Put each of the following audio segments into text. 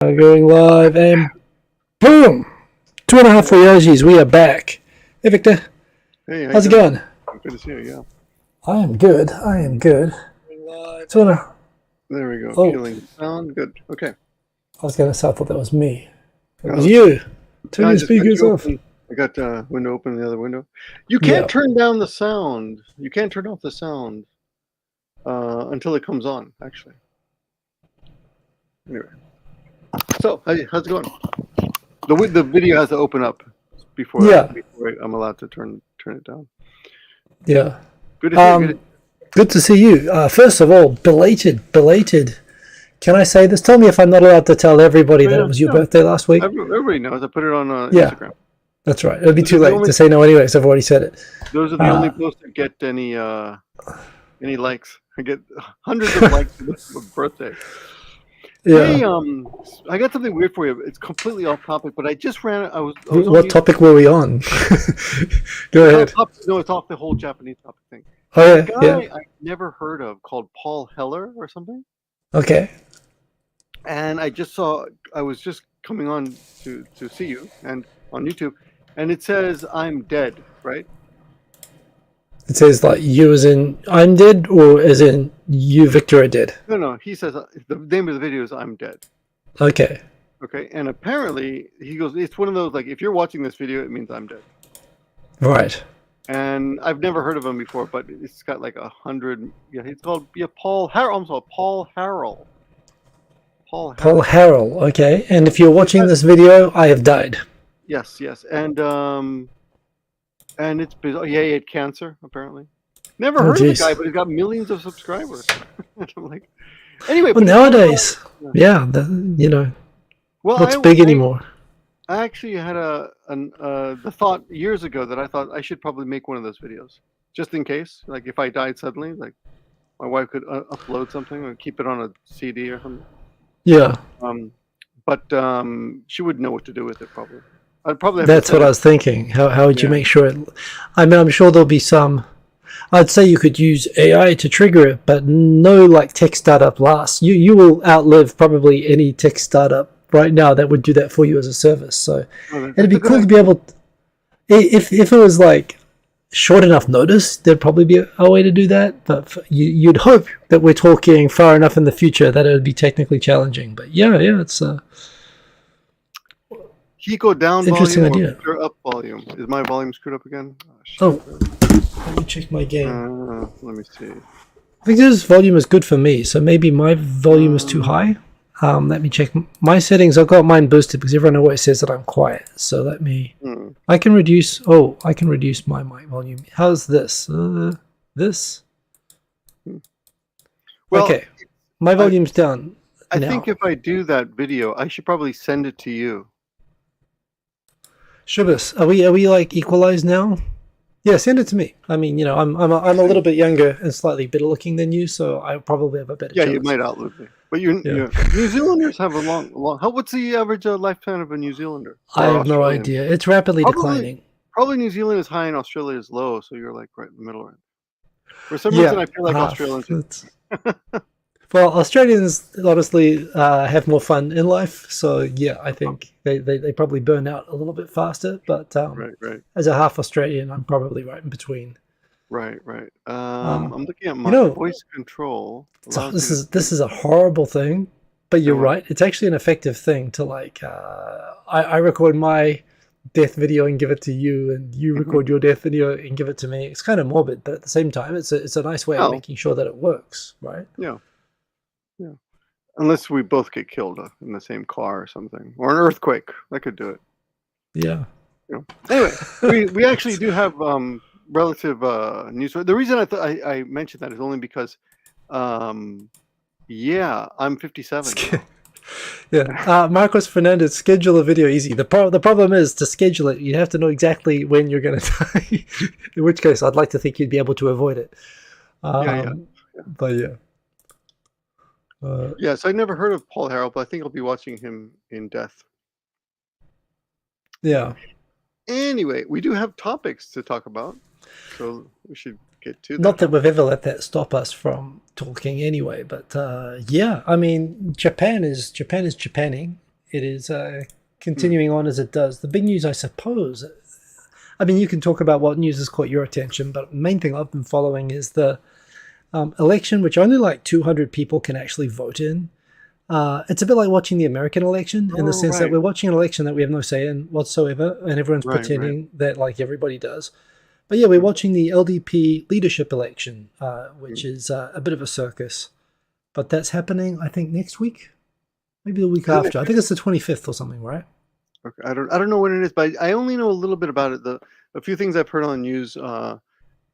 Going live and boom! 2.5 Oyajis, we are back. Hey Victor, Hey, how's it going? Good to see you, yeah. I am good, I am good. There we go, Oh. killing sound, good, okay. I was going to say, I thought that was me. It Oh, was you. Turn your I just got speakers you off. open. I got the window open, the other window. You can't turn down the sound. You can't turn off the sound until it comes on, actually. Anyway. So, how's it going? The video has to open up before I'm allowed to turn it down. Yeah. Good to see you. Good to see you. First of all, belated. Can I say this? Tell me if I'm not allowed to tell everybody that it was your birthday last week. Everybody knows. I put it on Instagram. That's right. It'll be too late to say no anyway, because I've already said it. Those are the only posts that get any likes. I get hundreds of likes for this birthday. Yeah. Hey, I got something weird for you. It's completely off topic, but I just ran. I was what topic were we on? Go ahead. No, it's off the whole Japanese topic thing. Oh A guy I never heard of called Paul Heller or something. Okay. And I was just coming on to see you and on YouTube, and it says I'm dead, right? It says like you as in I'm dead, or as in you, Victor, are dead? No. He says the name of the video is I'm dead. Okay. Okay. And apparently he goes, it's one of those, like, if you're watching this video, it means I'm dead. Right. And I've never heard of him before, but it's got like 100. Yeah, he's called Paul Harrell. I'm sorry, Paul Harrell. Paul Harrell. Okay. And if you're watching this video, I have died. Yes. And it's bizarre. Yeah, he had cancer, apparently. Never heard of the guy, but he's got millions of subscribers. I'm like, anyway. Well, nowadays, what's big anymore? I actually had the thought years ago that I thought I should probably make one of those videos, just in case. Like if I died suddenly, like my wife could upload something or keep it on a CD or something. Yeah. But she wouldn't know what to do with it probably. I'd probably. That's what I was thinking. How would you make sure it? I mean, I'm sure there'll be some. I'd say you could use AI to trigger it, but no like tech startup lasts. You will outlive probably any tech startup right now that would do that for you as a service. So it'd be cool to be able to, if it was like short enough notice, there'd probably be a way to do that. But you'd hope that we're talking far enough in the future that it would be technically challenging. But yeah, it's Kiko down interesting volume idea. Or up volume. Is my volume screwed up again? Oh, let me check my game. Let me see. I think this volume is good for me, so maybe my volume is too high. Let me check my settings. I've got mine boosted because everyone always says that I'm quiet. So let me. I can reduce. Oh, I can reduce my mic volume. How's this? This. Well, okay, my volume's down. I think if I do that video, I should probably send it to you. Shubis, are we like equalized now? Yeah, send it to me. I mean, I'm a little bit younger and slightly better looking than you, so I probably have a better chance. Yeah, you might outlive me. But New Zealanders have a long. What's the average lifetime of a New Zealander? I have no idea. It's rapidly declining. Probably New Zealand is high and Australia is low, so you're like right in the middle. For some reason, I feel like Australians. Well, Australians honestly have more fun in life, so yeah, I think they probably burn out a little bit faster. But right. As a half Australian, I'm probably right in between. Right. I'm looking at my voice control. So this is a horrible thing, but you're right. It's actually an effective thing to like. I record my death video and give it to you, and you record your death video and give it to me. It's kind of morbid, but at the same time, it's a nice way of making sure that it works, right? Yeah. Unless we both get killed in the same car or something, or an earthquake, that could do it. Yeah. Anyway, we actually do have relative news. The reason I mentioned that is only because, I'm 57. Yeah, Marcos Fernandez, schedule a video easy. The problem is to schedule it, you have to know exactly when you're going to die. In which case, I'd like to think you'd be able to avoid it. But yeah. Yes, I never heard of Paul Harrell, but I think I'll be watching him in death. Yeah. Anyway, we do have topics to talk about, so we should get to that. Not that we've ever let that stop us from talking anyway, but yeah, I mean, Japan is Japanning. it is continuing on as it does. The big news, I suppose, I mean, you can talk about what news has caught your attention, but the main thing I've been following is the election, which only like 200 people can actually vote in. It's a bit like watching the American election in the sense that we're watching an election that we have no say in whatsoever, and everyone's pretending that like everybody does. But yeah, we're watching the LDP leadership election, which is a bit of a circus. But that's happening, I think, next week, maybe the week after. I think it's the 25th or something, right? Okay. I don't know when it is, but I only know a little bit about it. A few things I've heard on the news,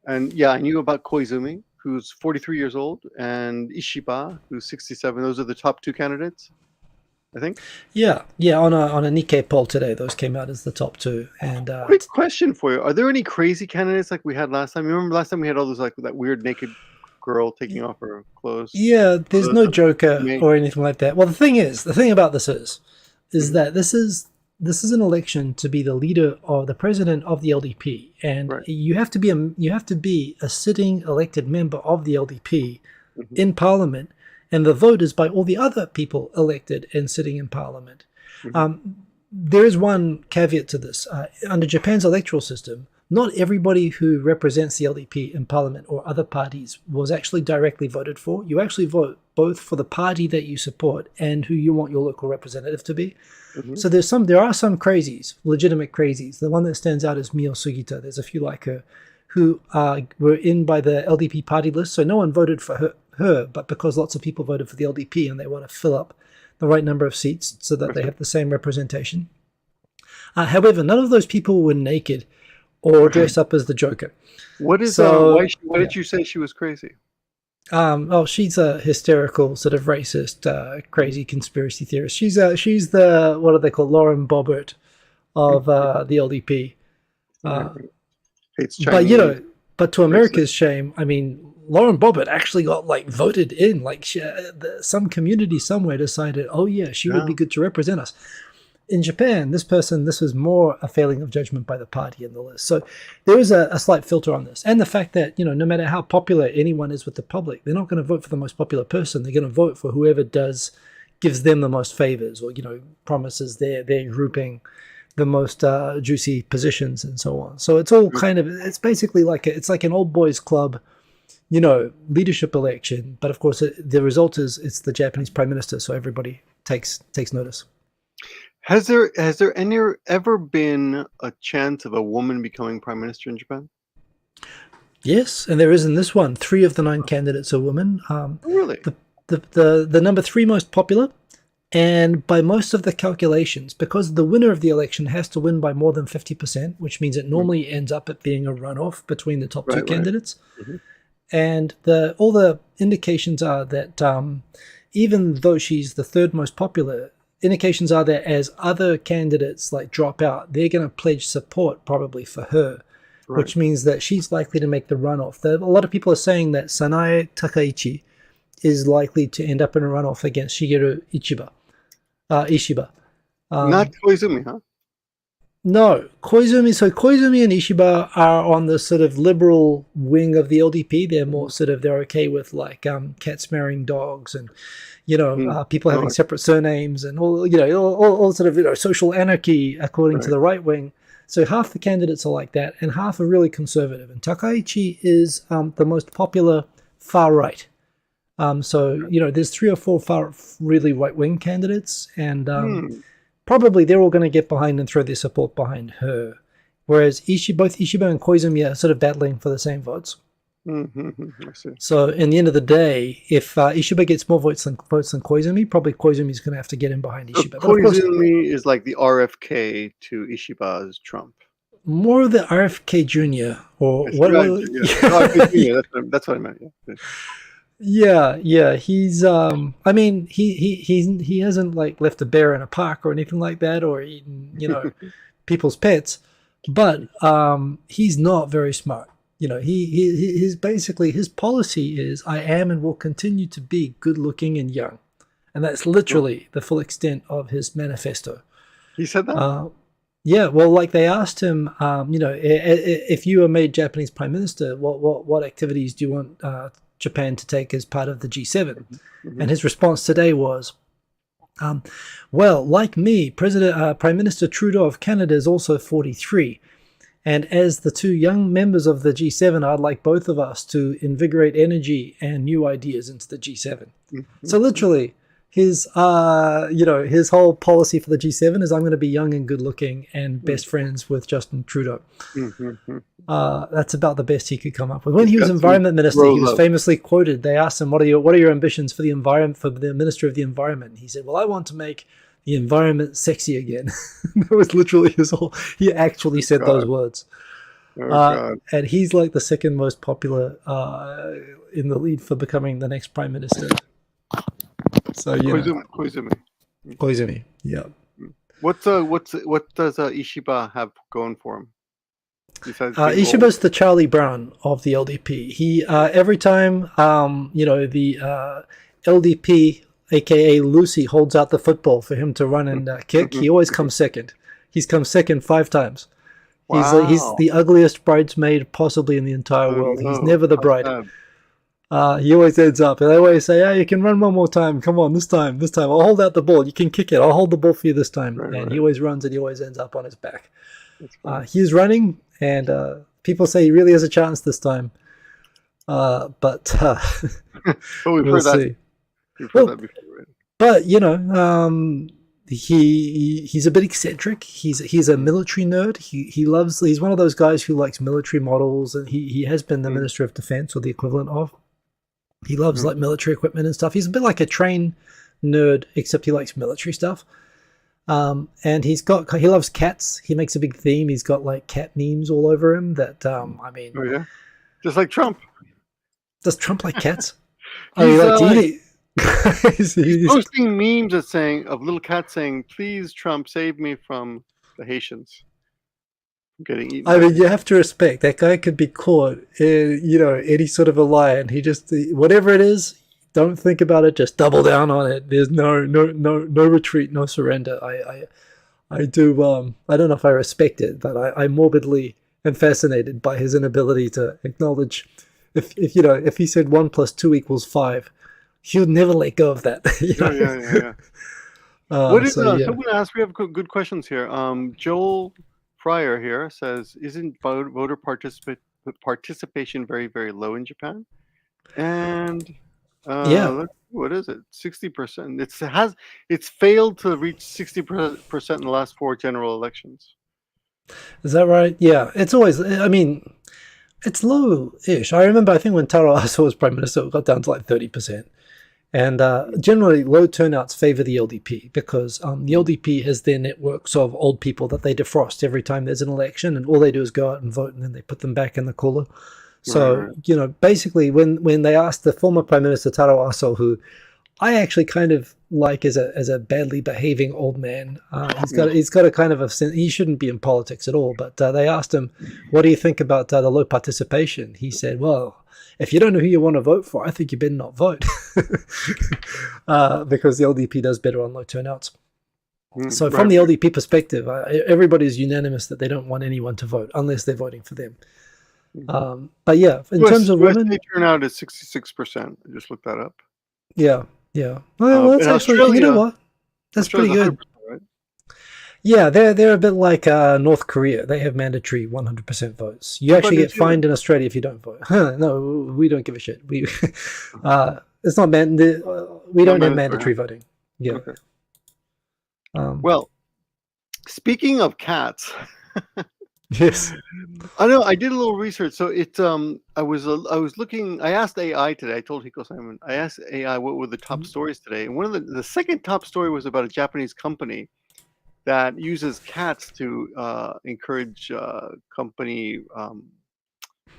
and yeah, I knew about Koizumi, who's 43 years old, and Ishiba, who's 67. Those are the top two candidates, I think. Yeah. On a Nikkei poll today, those came out as the top two. And quick question for you: are there any crazy candidates like we had last time? You remember last time we had all those like that weird naked girl taking off her clothes? Yeah, there's no Joker or anything like that. Well, the thing about this is that this is an election to be the leader or the president of the LDP, and you have to be a sitting elected member of the LDP in Parliament, and the vote is by all the other people elected and sitting in Parliament. There is one caveat to this. Under Japan's electoral system, not everybody who represents the LDP in Parliament or other parties was actually directly voted for. You actually vote both for the party that you support and who you want your local representative to be. So there are some crazies, legitimate crazies. The one that stands out is Mio Sugita. There's a few like her who were in by the LDP party list, so no one voted for her, but because lots of people voted for the LDP and they want to fill up the right number of seats so that they have the same representation. However, none of those people were naked or dressed up as the Joker. What is why did you say she was crazy? She's a hysterical sort of racist, crazy conspiracy theorist. She's the what do they call Lauren Boebert of the LDP. But to America's shame, I mean, Lauren Boebert actually got like voted in. Like some community somewhere decided, oh yeah, she would be good to represent us. In Japan, this was more a failing of judgment by the party in the list. So there is a slight filter on this. And the fact that, no matter how popular anyone is with the public, they're not going to vote for the most popular person. They're going to vote for whoever gives them the most favors or, promises their grouping the most juicy positions and so on. So it's all it's basically like it's like an old boys club, leadership election. But of course, the result is it's the Japanese prime minister. So everybody takes notice. Has there ever been a chance of a woman becoming prime minister in Japan? Yes, and there is in this one. 3 of the 9 candidates are women. Really? The number 3 most popular, and by most of the calculations, because the winner of the election has to win by more than 50%, which means it normally ends up at being a runoff between the top 2 candidates. And all the indications are that even though she's the 3rd most popular, indications are that as other candidates like drop out, they're going to pledge support probably for her, which means that she's likely to make the runoff. A lot of people are saying that Sanae Takaichi is likely to end up in a runoff against Shigeru Ishiba. Not Koizumi, huh? No, Koizumi. So Koizumi and Ishiba are on the sort of liberal wing of the LDP. They're more they're okay with like cats marrying dogs and people having separate surnames and all sort of social anarchy according to the right wing. So half the candidates are like that, and half are really conservative. And Takaichi is the most popular far right. There's 3 or 4 really right wing candidates, and probably they're all going to get behind and throw their support behind her. Whereas both Ishiba and Koizumi are sort of battling for the same votes. I see. So in the end of the day, if Ishiba gets more votes than Koizumi, probably Koizumi's going to have to get in behind Ishiba. Koizumi is like the RFK to Ishiba's Trump. More of the RFK Jr. or what? RFK Jr. That's what I meant. Yeah. Yeah. He's I mean, he hasn't like left a bear in a park or anything like that, or eaten people's pets, but he's not very smart. His basically his policy is I am and will continue to be good looking and young, and that's literally the full extent of his manifesto. He said that. Yeah, well, like they asked him, if you were made Japanese prime minister, what activities do you want Japan to take as part of the G7? And his response today was, Well, like me, Prime Minister Trudeau of Canada is also 43. And as the two young members of the G7, I'd like both of us to invigorate energy and new ideas into the G7. So literally, his his whole policy for the G7 is I'm going to be young and good looking and best friends with Justin Trudeau. That's about the best he could come up with. When he was environment minister, he was famously quoted. They asked him, "What are your ambitions for the environment, for the minister of the environment?" He said, "Well, I want to make the environment sexy again." That was literally his whole. He actually said those words. And he's like the second most popular in the lead for becoming the next prime minister. So Koizumi, yeah. What does Ishiba have going for him? Ishiba's the Charlie Brown of the LDP. He every time the LDP, aka Lucy, holds out the football for him to run and kick, he always comes second. He's come second 5 times. Wow. He's the ugliest bridesmaid possibly in the entire world. He's never the bride. He always ends up. And they always say, "Hey, you can run one more time. Come on, this time. I'll hold out the ball. You can kick it. I'll hold the ball for you this time." He always runs and he always ends up on his back. He's running, and people say he really has a chance this time. But we've heard that. We've heard that before, right? But he's a bit eccentric. He's a military nerd. He's one of those guys who likes military models, and he has been the Minister of Defense or the equivalent of. He loves like military equipment and stuff. He's a bit like a train nerd, except he likes military stuff. And he loves cats. He makes a big theme. He's got like cat memes all over him that just like Trump. Does Trump like cats? He's posting memes of little cats saying, "Please, Trump, save me from the Haitians getting eaten." I mean, you have to respect that guy could be caught in any sort of a lie, and he just whatever it is, don't think about it, just double down on it. There's no retreat, no surrender. I do I don't know if I respect it, but I morbidly am fascinated by his inability to acknowledge if he said 1 + 2 = 5. He would never let go of that. What is someone asked? We have good questions here. Joel Fryer here says, "Isn't voter participation very, very low in Japan?" And what is it? 60%. It's failed to reach 60% in the last 4 general elections. Is that right? Yeah, it's always. I mean, it's low-ish. I remember. I think when Taro Aso was prime minister, it got down to like 30%. And generally, low turnouts favor the LDP because the LDP has their networks of old people that they defrost every time there's an election, and all they do is go out and vote, and then they put them back in the cooler. So, basically, when they asked the former Prime Minister Taro Aso, who I actually kind of like as a badly behaving old man, he's got a kind of he shouldn't be in politics at all. But they asked him, "What do you think about the low participation?" He said, "Well, if you don't know who you want to vote for, I think you better not vote," because the LDP does better on low turnouts. So from the LDP perspective, everybody's unanimous that they don't want anyone to vote unless they're voting for them. But yeah, in terms of women, turnout is 66%. I just looked that up. Yeah. Well, that's actually, you know what? That's pretty good. Right? Yeah, they're a bit like North Korea. They have mandatory 100% votes. You actually get fined in Australia if you don't vote. No, we don't give a shit. It's not we don't have mandatory voting. Yeah. Okay. Well, speaking of cats. Yes. I know. I did a little research. So I was looking. I asked AI today. I told Hiko Simon. I asked AI what were the top stories today, and one of the second top story was about a Japanese company that uses cats to encourage company.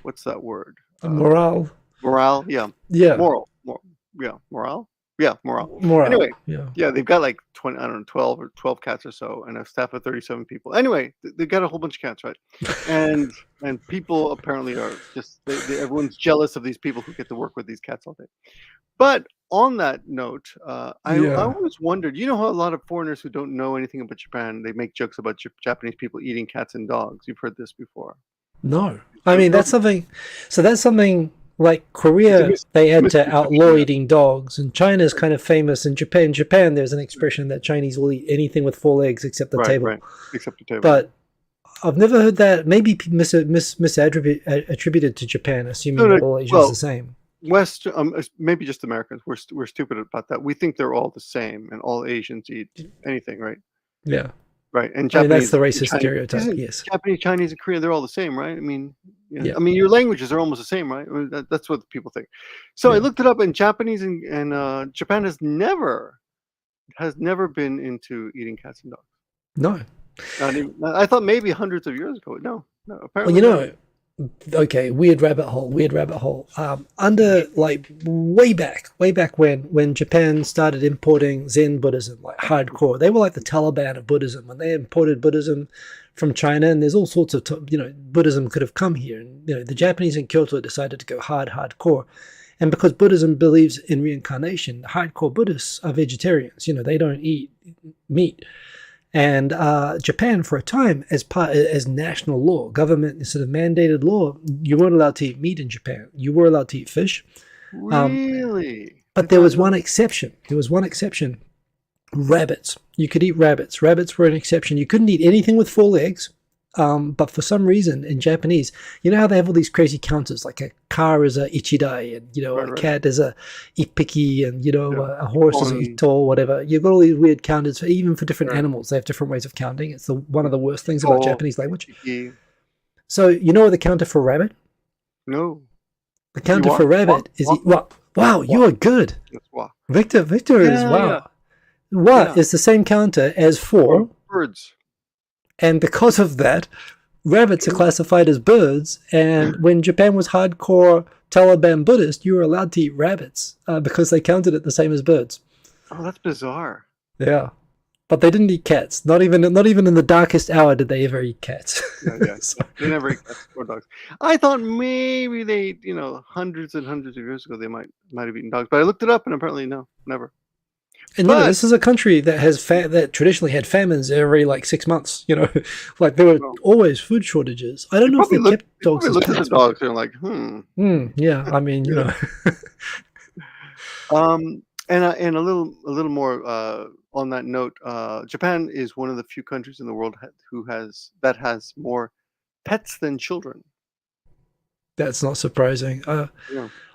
What's that word? Morale. Morale. Yeah. Moral. Yeah. Morale. Yeah, morale. Anyway, yeah, they've got like 12 cats or so, and a staff of 37 people. Anyway, they've got a whole bunch of cats, right? And people apparently are just everyone's jealous of these people who get to work with these cats all day. But on that note, I always wondered, how a lot of foreigners who don't know anything about Japan, they make jokes about Japanese people eating cats and dogs. You've heard this before? No, I mean that's something. So that's something Like Korea, they had to outlaw misconception. eating dogs, and China's kind of famous. In Japan, there's an expression that Chinese will eat anything with four legs except the Right, table. right. Except the table. But I've never heard that. Maybe misattributed to Japan, assuming No, that no. all Asia is Well, the same. maybe just Americans. We're stupid about that. We think they're all the same, and all Asians eat anything, right? Yeah, Right. And I mean that's Japanese, the racist Chinese, stereotype. Yes. Japanese, Chinese, and Korean, they're all the same, right? I mean, Yeah. I mean, your languages are almost the same, right? I mean, that's what people think. So I Yeah. looked it up, and Japanese and Japan has never been into eating cats and dogs. No. Not even, I thought maybe hundreds of years ago. No, Well, apparently you never. know, okay, weird rabbit hole, weird rabbit hole. Under like way back when Japan started importing Zen Buddhism, like hardcore, they were like the Taliban of Buddhism. When they imported Buddhism from China, and there's all sorts of Buddhism could have come here, and the Japanese in Kyoto decided to go hardcore, and because Buddhism believes in reincarnation, hardcore Buddhists are vegetarians. They don't eat meat. And Japan, for a time, as national law, government sort of mandated law, you weren't allowed to eat meat in Japan. You were allowed to eat fish. Really? But there was one exception. Rabbits. You could eat rabbits. Rabbits were an exception. You couldn't eat anything with four legs. But for some reason, in Japanese, you know how they have all these crazy counters, like a car is a ichidai, and a cat is a ippiki, and a horse is a ito, whatever. You've got all these weird counters, even for different animals. They have different ways of counting. It's one of the worst things about Japanese language. So you know the counter for rabbit? No. The counter for rabbit is wow. You are good, Victor. Victor is wow. What is the same counter as for birds? And because of that, rabbits are classified as birds. And when Japan was hardcore Taliban Buddhist, you were allowed to eat rabbits because they counted it the same as birds. Oh, that's bizarre. Yeah, but they didn't eat cats. Not even in the darkest hour did they ever eat cats. Yeah. They never ate cats or dogs. I thought maybe they, hundreds and hundreds of years ago they might have eaten dogs, but I looked it up and apparently no, never. And this is a country that has that traditionally had famines every 6 months. Like there were always food shortages. I don't know if they kept dogs as pets. At the dogs and like, yeah, I mean, And a little more on that note, Japan is one of the few countries in the world that has more pets than children. That's not surprising.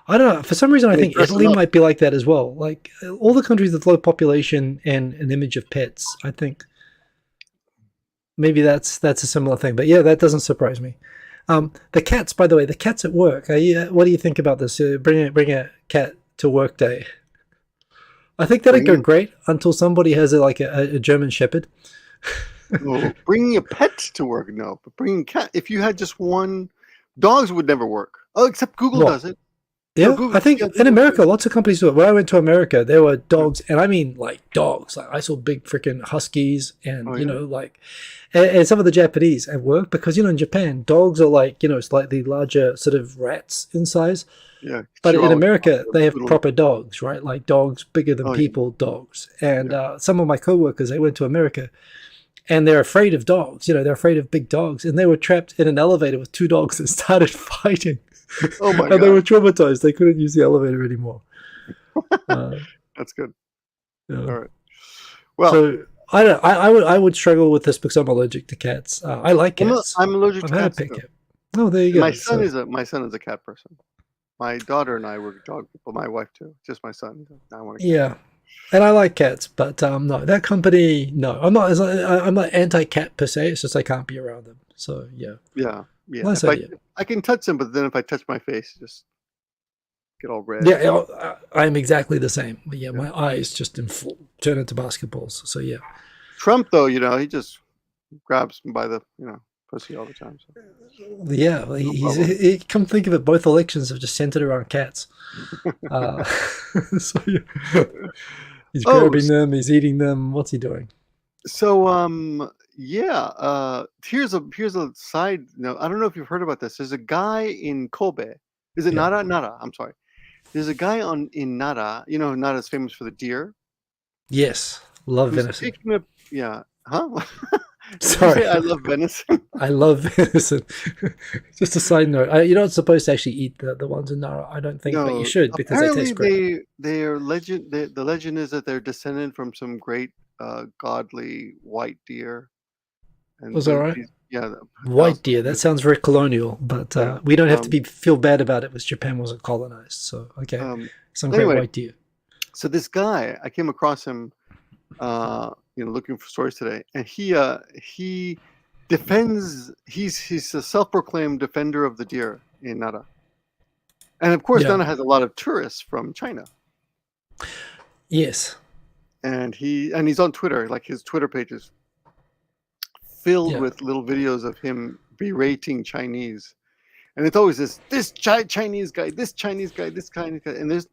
I don't know. For some reason, I think Italy might be like that as well. Like all the countries with low population and an image of pets, I think maybe that's a similar thing. But yeah, that doesn't surprise me. The cats, by the way, the cats at work. What do you think about this? Bring a cat to work day. I think that'd go great until somebody has a German Shepherd. No, bringing a pet to work, no. But bringing a cat, if you had just one, dogs would never work. Oh, except Google does it. Yeah, I think in America, lots of companies do it. When I went to America, there were dogs, and I mean dogs. Like I saw big freaking huskies, and and some of the Japanese at work, because in Japan, dogs are slightly larger sort of rats in size. Yeah, but in America, they have proper dogs, right? Like dogs bigger than people, dogs. And some of my coworkers, they went to America, and they're afraid of dogs. They're afraid of big dogs, and they were trapped in an elevator with two dogs that started fighting. Oh my God. And they were traumatized. They couldn't use the elevator anymore. That's good. Yeah. All right. Well, so I would struggle with this because I'm allergic to cats. I like cats. I'm allergic to cats. Oh, there you go. My son is a cat person. My daughter and I were dog people. My wife too. Just my son. I want to. Yeah, and I like cats, but no, that company. No, I'm not anti-cat per se. It's just I can't be around them. So yeah. Yeah. Nice I can touch them, but then if I touch my face, just get all red. Yeah, I'm exactly the same. Yeah, my eyes just turn into basketballs. So yeah. Trump, though, he just grabs me by the pussy all the time. So. Yeah, he come think of it, both elections have just centered around cats. So yeah. He's grabbing them, he's eating them. What's he doing? So here's a side note. I don't know if you've heard about this. There's a guy in Kobe. Is it Nara? Nara. I'm sorry. There's a guy in Nara. Nara's famous for the deer. Yes, love venison. Huh? Did you say Sorry, I love venison? I love venison. Just a side note, you're not supposed to actually eat the ones in Nara, I don't think, but you No. should because they Apparently, taste great. they are legend. The legend is that they're descended from some great godly white deer, and Was all right. yeah, White thousands deer. of That years. sounds very colonial, but Yeah. we don't have to feel bad about it because Japan wasn't colonized. So okay, Um, some great anyway, white deer. so this guy, I came across him, looking for stories today, and he defends. He's a self-proclaimed defender of the deer in Nara, and of course, Yeah. Nara has a lot of tourists from China, Yes. and he's on Twitter. Like his Twitter page is filled Yeah. with little videos of him berating Chinese, and it's always this Chinese guy, this Chinese guy, this Chinese guy, and there's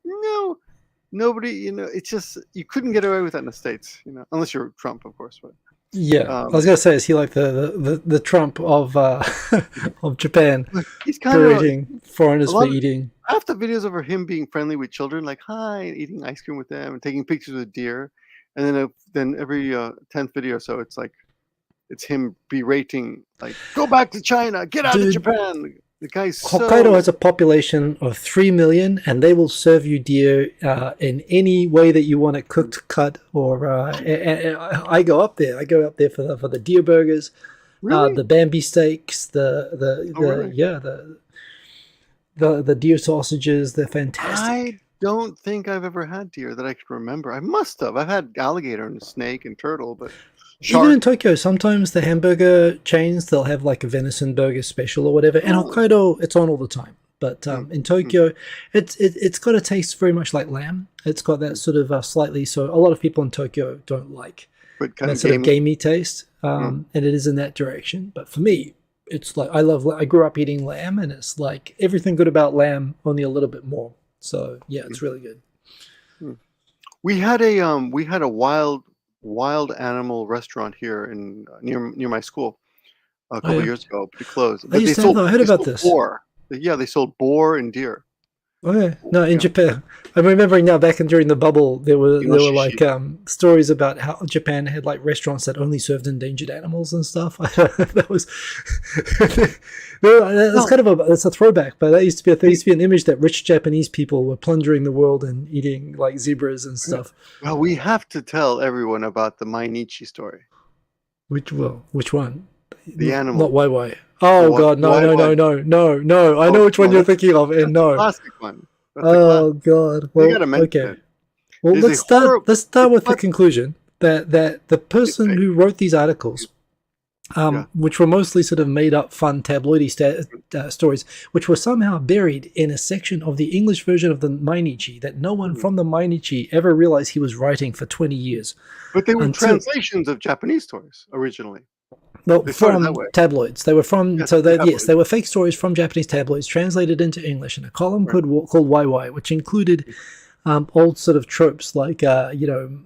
nobody. It's just you couldn't get away with that in the States, unless you're Trump, of course. But Yeah. I was gonna say, is he like the Trump of of Japan, he's kind of berating foreigners for eating? half the videos over him being friendly with children, like hi, and eating ice cream with them, and taking pictures with deer, and then every 10th video or so, it's him berating, like, go back to China, get out of Dude, Japan. The guy's Hokkaido has a population of 3 million, and they will serve you deer in any way that you want it, cooked, cut, or. And I go up there. I go up there for the deer burgers, really. the Bambi steaks, Really? the deer sausages. They're fantastic. I don't think I've ever had deer that I can remember. I must have. I've had alligator and snake and turtle, but shark. Even in Tokyo, sometimes the hamburger chains, they'll have like a venison burger special or whatever. And Hokkaido, it's on all the time. But in Tokyo, it's got a taste very much like lamb. It's got that sort of slightly, so a lot of people in Tokyo don't like But kind that of sort of gamey. gamey taste. And it is in that direction. But for me, it's like I grew up eating lamb, and it's like everything good about lamb, only a little bit more. So yeah, it's really good. We had a wild animal restaurant here in near my school a couple yeah. years ago, but it closed. I But used to have that. I heard about this. boar. Yeah, they sold boar and deer. Oh yeah, no, in Yeah. Japan. I'm remembering now. Back during the bubble, there were Inoshishi. like stories about how Japan had like restaurants that only served endangered animals and stuff. That was that's kind of it's a throwback, but that used to be an image that rich Japanese people were plundering the world and eating like zebras and stuff. Well, we have to tell everyone about the Mainichi story. Which one? The animal. Not Wai. Oh God, no. I know which one you're thinking of, and no. Classic one. Oh God. Well, gotta mention okay. it. Well, It's let's start with the conclusion that the person who wrote these articles, which were mostly sort of made up fun tabloidy stories, which were somehow buried in a section of the English version of the Mainichi that no one from the Mainichi ever realized he was writing for 20 years. But they were translations of Japanese stories originally. Well, They started that from way. tabloids. They were from Tabloids. they were fake stories from Japanese tabloids translated into English in a column called YY, which included old sort of tropes like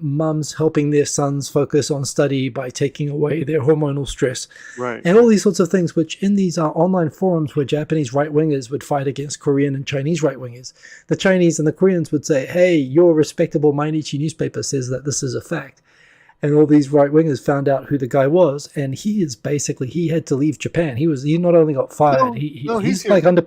mums helping their sons focus on study by taking away their hormonal stress, Right. and all these sorts of things. Which in these online forums where Japanese right wingers would fight against Korean and Chinese right wingers, the Chinese and the Koreans would say, "Hey, your respectable Mainichi newspaper says that this is a fact." And all these right wingers found out who the guy was, and he had to leave Japan. He not only got fired, he's like under.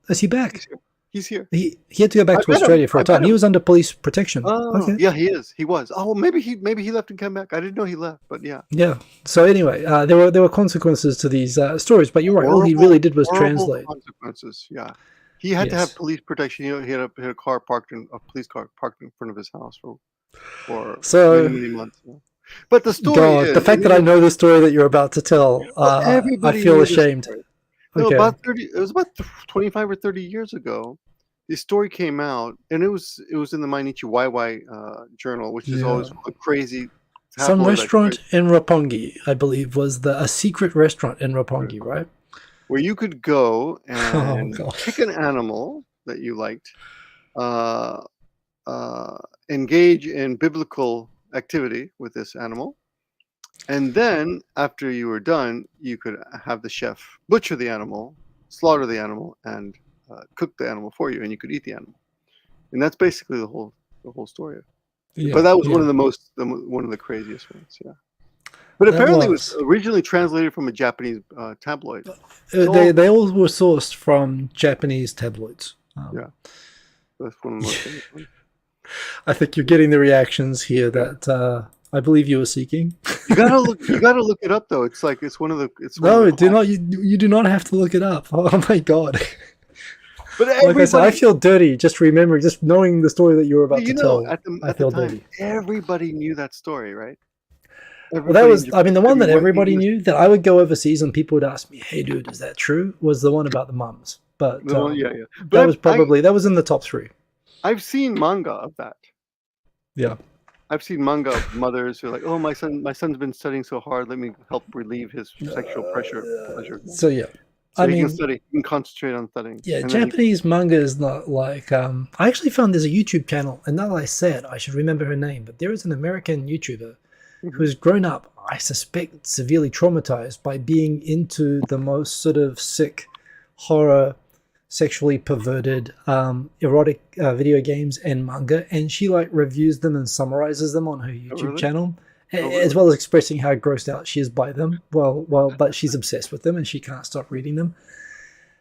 Is he back? He's here. He had to go back to Australia for a time. He was under police protection. Oh, okay. Yeah, he is. He was. Oh, maybe he left and came back. I didn't know he left, but yeah. Yeah. So anyway, there were consequences to these stories, but you're right. All he really did was translate. Consequences. Yeah. He had to have police protection. He had a police car parked in front of his house for many months. Yeah. But the story is, the fact that I know the story that you're about to tell, I feel ashamed. No, Okay. it was about 25 or 30 years ago. The story came out, and it was in the Mainichi YY journal, which is always a crazy. Some restaurant in Roppongi, I believe, was a secret restaurant in Roppongi, right? Where you could go and pick an animal that you liked, engage in biblical activity with this animal, and then after you were done, you could have the chef butcher the animal, slaughter the animal, and cook the animal for you, and you could eat the animal. And that's basically the whole story. But that was one of the craziest ones. Yeah. But That apparently it was was. originally translated from a Japanese tabloid. They all were sourced from Japanese tabloids. Yeah, that's one of the most famous ones. I think you're getting the reactions here Yeah. that I believe you were seeking. You gotta look. You gotta look it up though. It's like it's one of the. It's one of No, the do not. classics. You do not have to look it up. Oh my god! But Like I said, I everybody, feel dirty just remembering, just knowing the story that you were about to you know, tell. I at the feel time, dirty. everybody knew that story, right? Well, that Everybody in was, I Japan, mean, the one that everyone everybody English, knew that I would go overseas and people would ask me, "Hey, dude, is that true?" Was the one about the mums. But the one, yeah, yeah. that But was probably that was in the top three. I've seen manga of that. Yeah. I've seen manga of mothers who are like, "Oh, my son's been studying so hard. Let me help relieve his sexual pleasure, So yeah, so I he can mean, study, he can concentrate on studying." yeah, And then he, Japanese manga is not like. I actually found there's a YouTube channel, and now that I said, I should remember her name, but there is an American YouTuber who's grown up, I suspect, severely traumatized by being into the most sort of sick, horror, sexually perverted, erotic video games and manga, and she like reviews them and summarizes them on her YouTube really? channel, really? as well as expressing how grossed out she is by them. But she's obsessed with them and she can't stop reading them.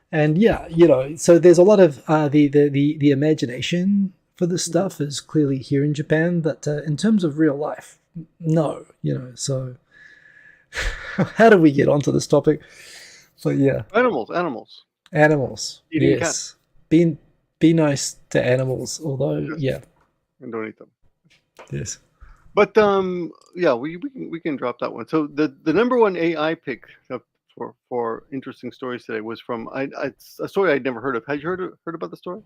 And yeah, so there's a lot of the imagination for this stuff is clearly here in Japan, but in terms of real life, no, so how do we get onto this topic? So yeah, Animals. animals. Eating Yes, be nice to animals. Although, yeah, And don't eat them. yes. But yeah, we can drop that one. So the number one AI pick for interesting stories today was from a story I'd never heard of. Had you heard about the story?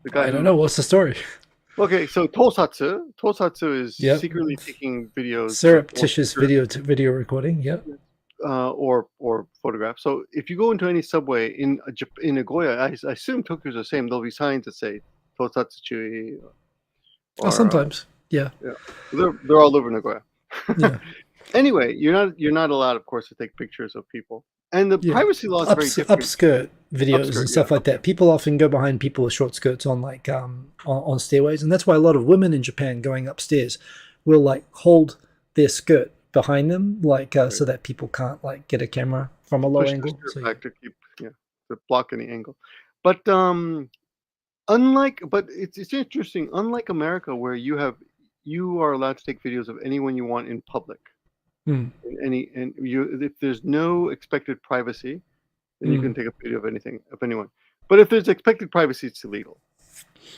The guy I don't know what's the story. Okay, so Tosatsu is Yep. secretly taking videos, Surreptitious video recording. Yep. or photographs. So if you go into any subway in Nagoya, I assume Tokyo's the same. There'll be signs that say Tosatsu Chui. Oh, sometimes. Yeah. Yeah, they're all over Nagoya. Yeah. Anyway, you're not allowed, of course, to take pictures of people, and the Yeah. privacy law is very different. Upskirt videos Upskirt, and stuff yeah, like that. People often go behind people with short skirts on like on stairways, and that's why a lot of women in Japan going upstairs will like hold their skirt behind them, like so that people can't like get a camera from a low Push angle. the skirt So, back to keep, to block any angle. But it's interesting. Unlike America, where you are allowed to take videos of anyone you want in public. Mm. If there's no expected privacy, then you can take a video of anyone. But if there's expected privacy, it's illegal.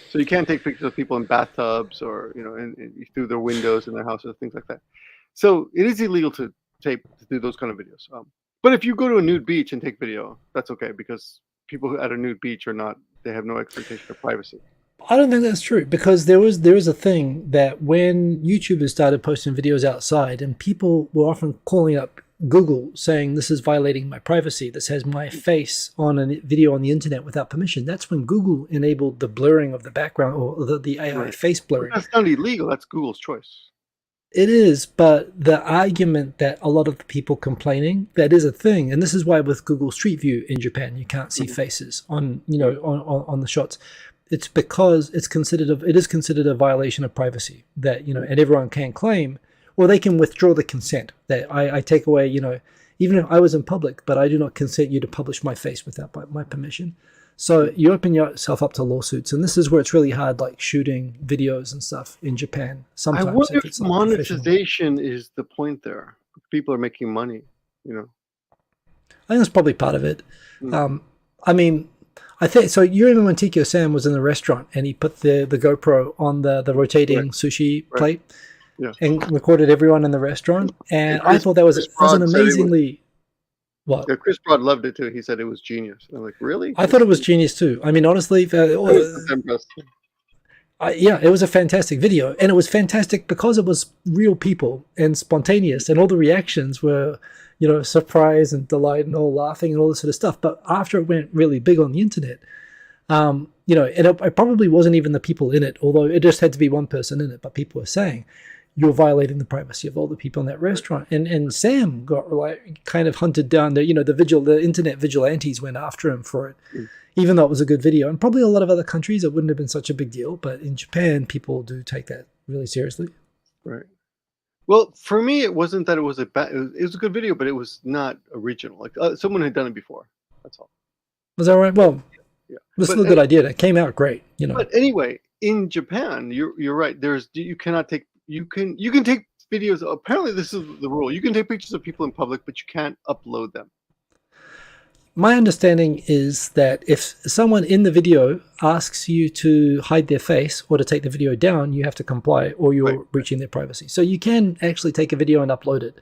So you can't take pictures of people in bathtubs or through their windows in their houses, things like that. So it is illegal to do those kind of videos. But if you go to a nude beach and take video, that's okay, because people who at a nude beach they have no expectation of privacy. I don't think that's true, because there is a thing that when YouTubers started posting videos outside, and people were often calling up Google saying this is violating my privacy, this has my face on a video on the internet without permission. That's when Google enabled the blurring of the background, or the AI face blurring. But that's not illegal. That's Google's choice. It is, but the argument that a lot of the people complaining, that is a thing, and this is why with Google Street View in Japan you can't see faces on on the shots. It's because it is considered a violation of privacy that and everyone can claim, or they can withdraw the consent that I take away, even if I was in public, but I do not consent you to publish my face without my permission. So you open yourself up to lawsuits, and this is where it's really hard, like shooting videos and stuff in Japan. Sometimes I wonder if not monetization is the point there. People are making money, I think that's probably part of it. Mm. I mean, I think so. You remember when Tikio Sam was in the restaurant and he put the GoPro on the rotating sushi plate, and recorded everyone in the restaurant, and I thought that was an amazingly. What? Yeah, Chris Broad loved it too. He said it was genius. I'm like, really? I thought it was genius too. I mean, honestly, it was a fantastic video, and it was fantastic because it was real people and spontaneous, and all the reactions were, surprise and delight and all laughing and all this sort of stuff. But after it went really big on the internet, and it probably wasn't even the people in it, although it just had to be one person in it. But people were saying, you're violating the privacy of all the people in that restaurant. And Sam got like kind of hunted down. The internet vigilantes went after him for it, even though it was a good video. And probably a lot of other countries, it wouldn't have been such a big deal. But in Japan, people do take that really seriously. Right. Well, for me, it wasn't that it was a bad. It was a good video, but it was not original. Like someone had done it before. That's all. Was that right? Well, Yeah. this is But a good idea. That came out great. but anyway, in Japan, you're right. You cannot take you can take videos. Apparently, this is the rule. You can take pictures of people in public, but you can't upload them. My understanding is that if someone in the video asks you to hide their face or to take the video down, you have to comply or you're breaching their privacy. So you can actually take a video and upload it.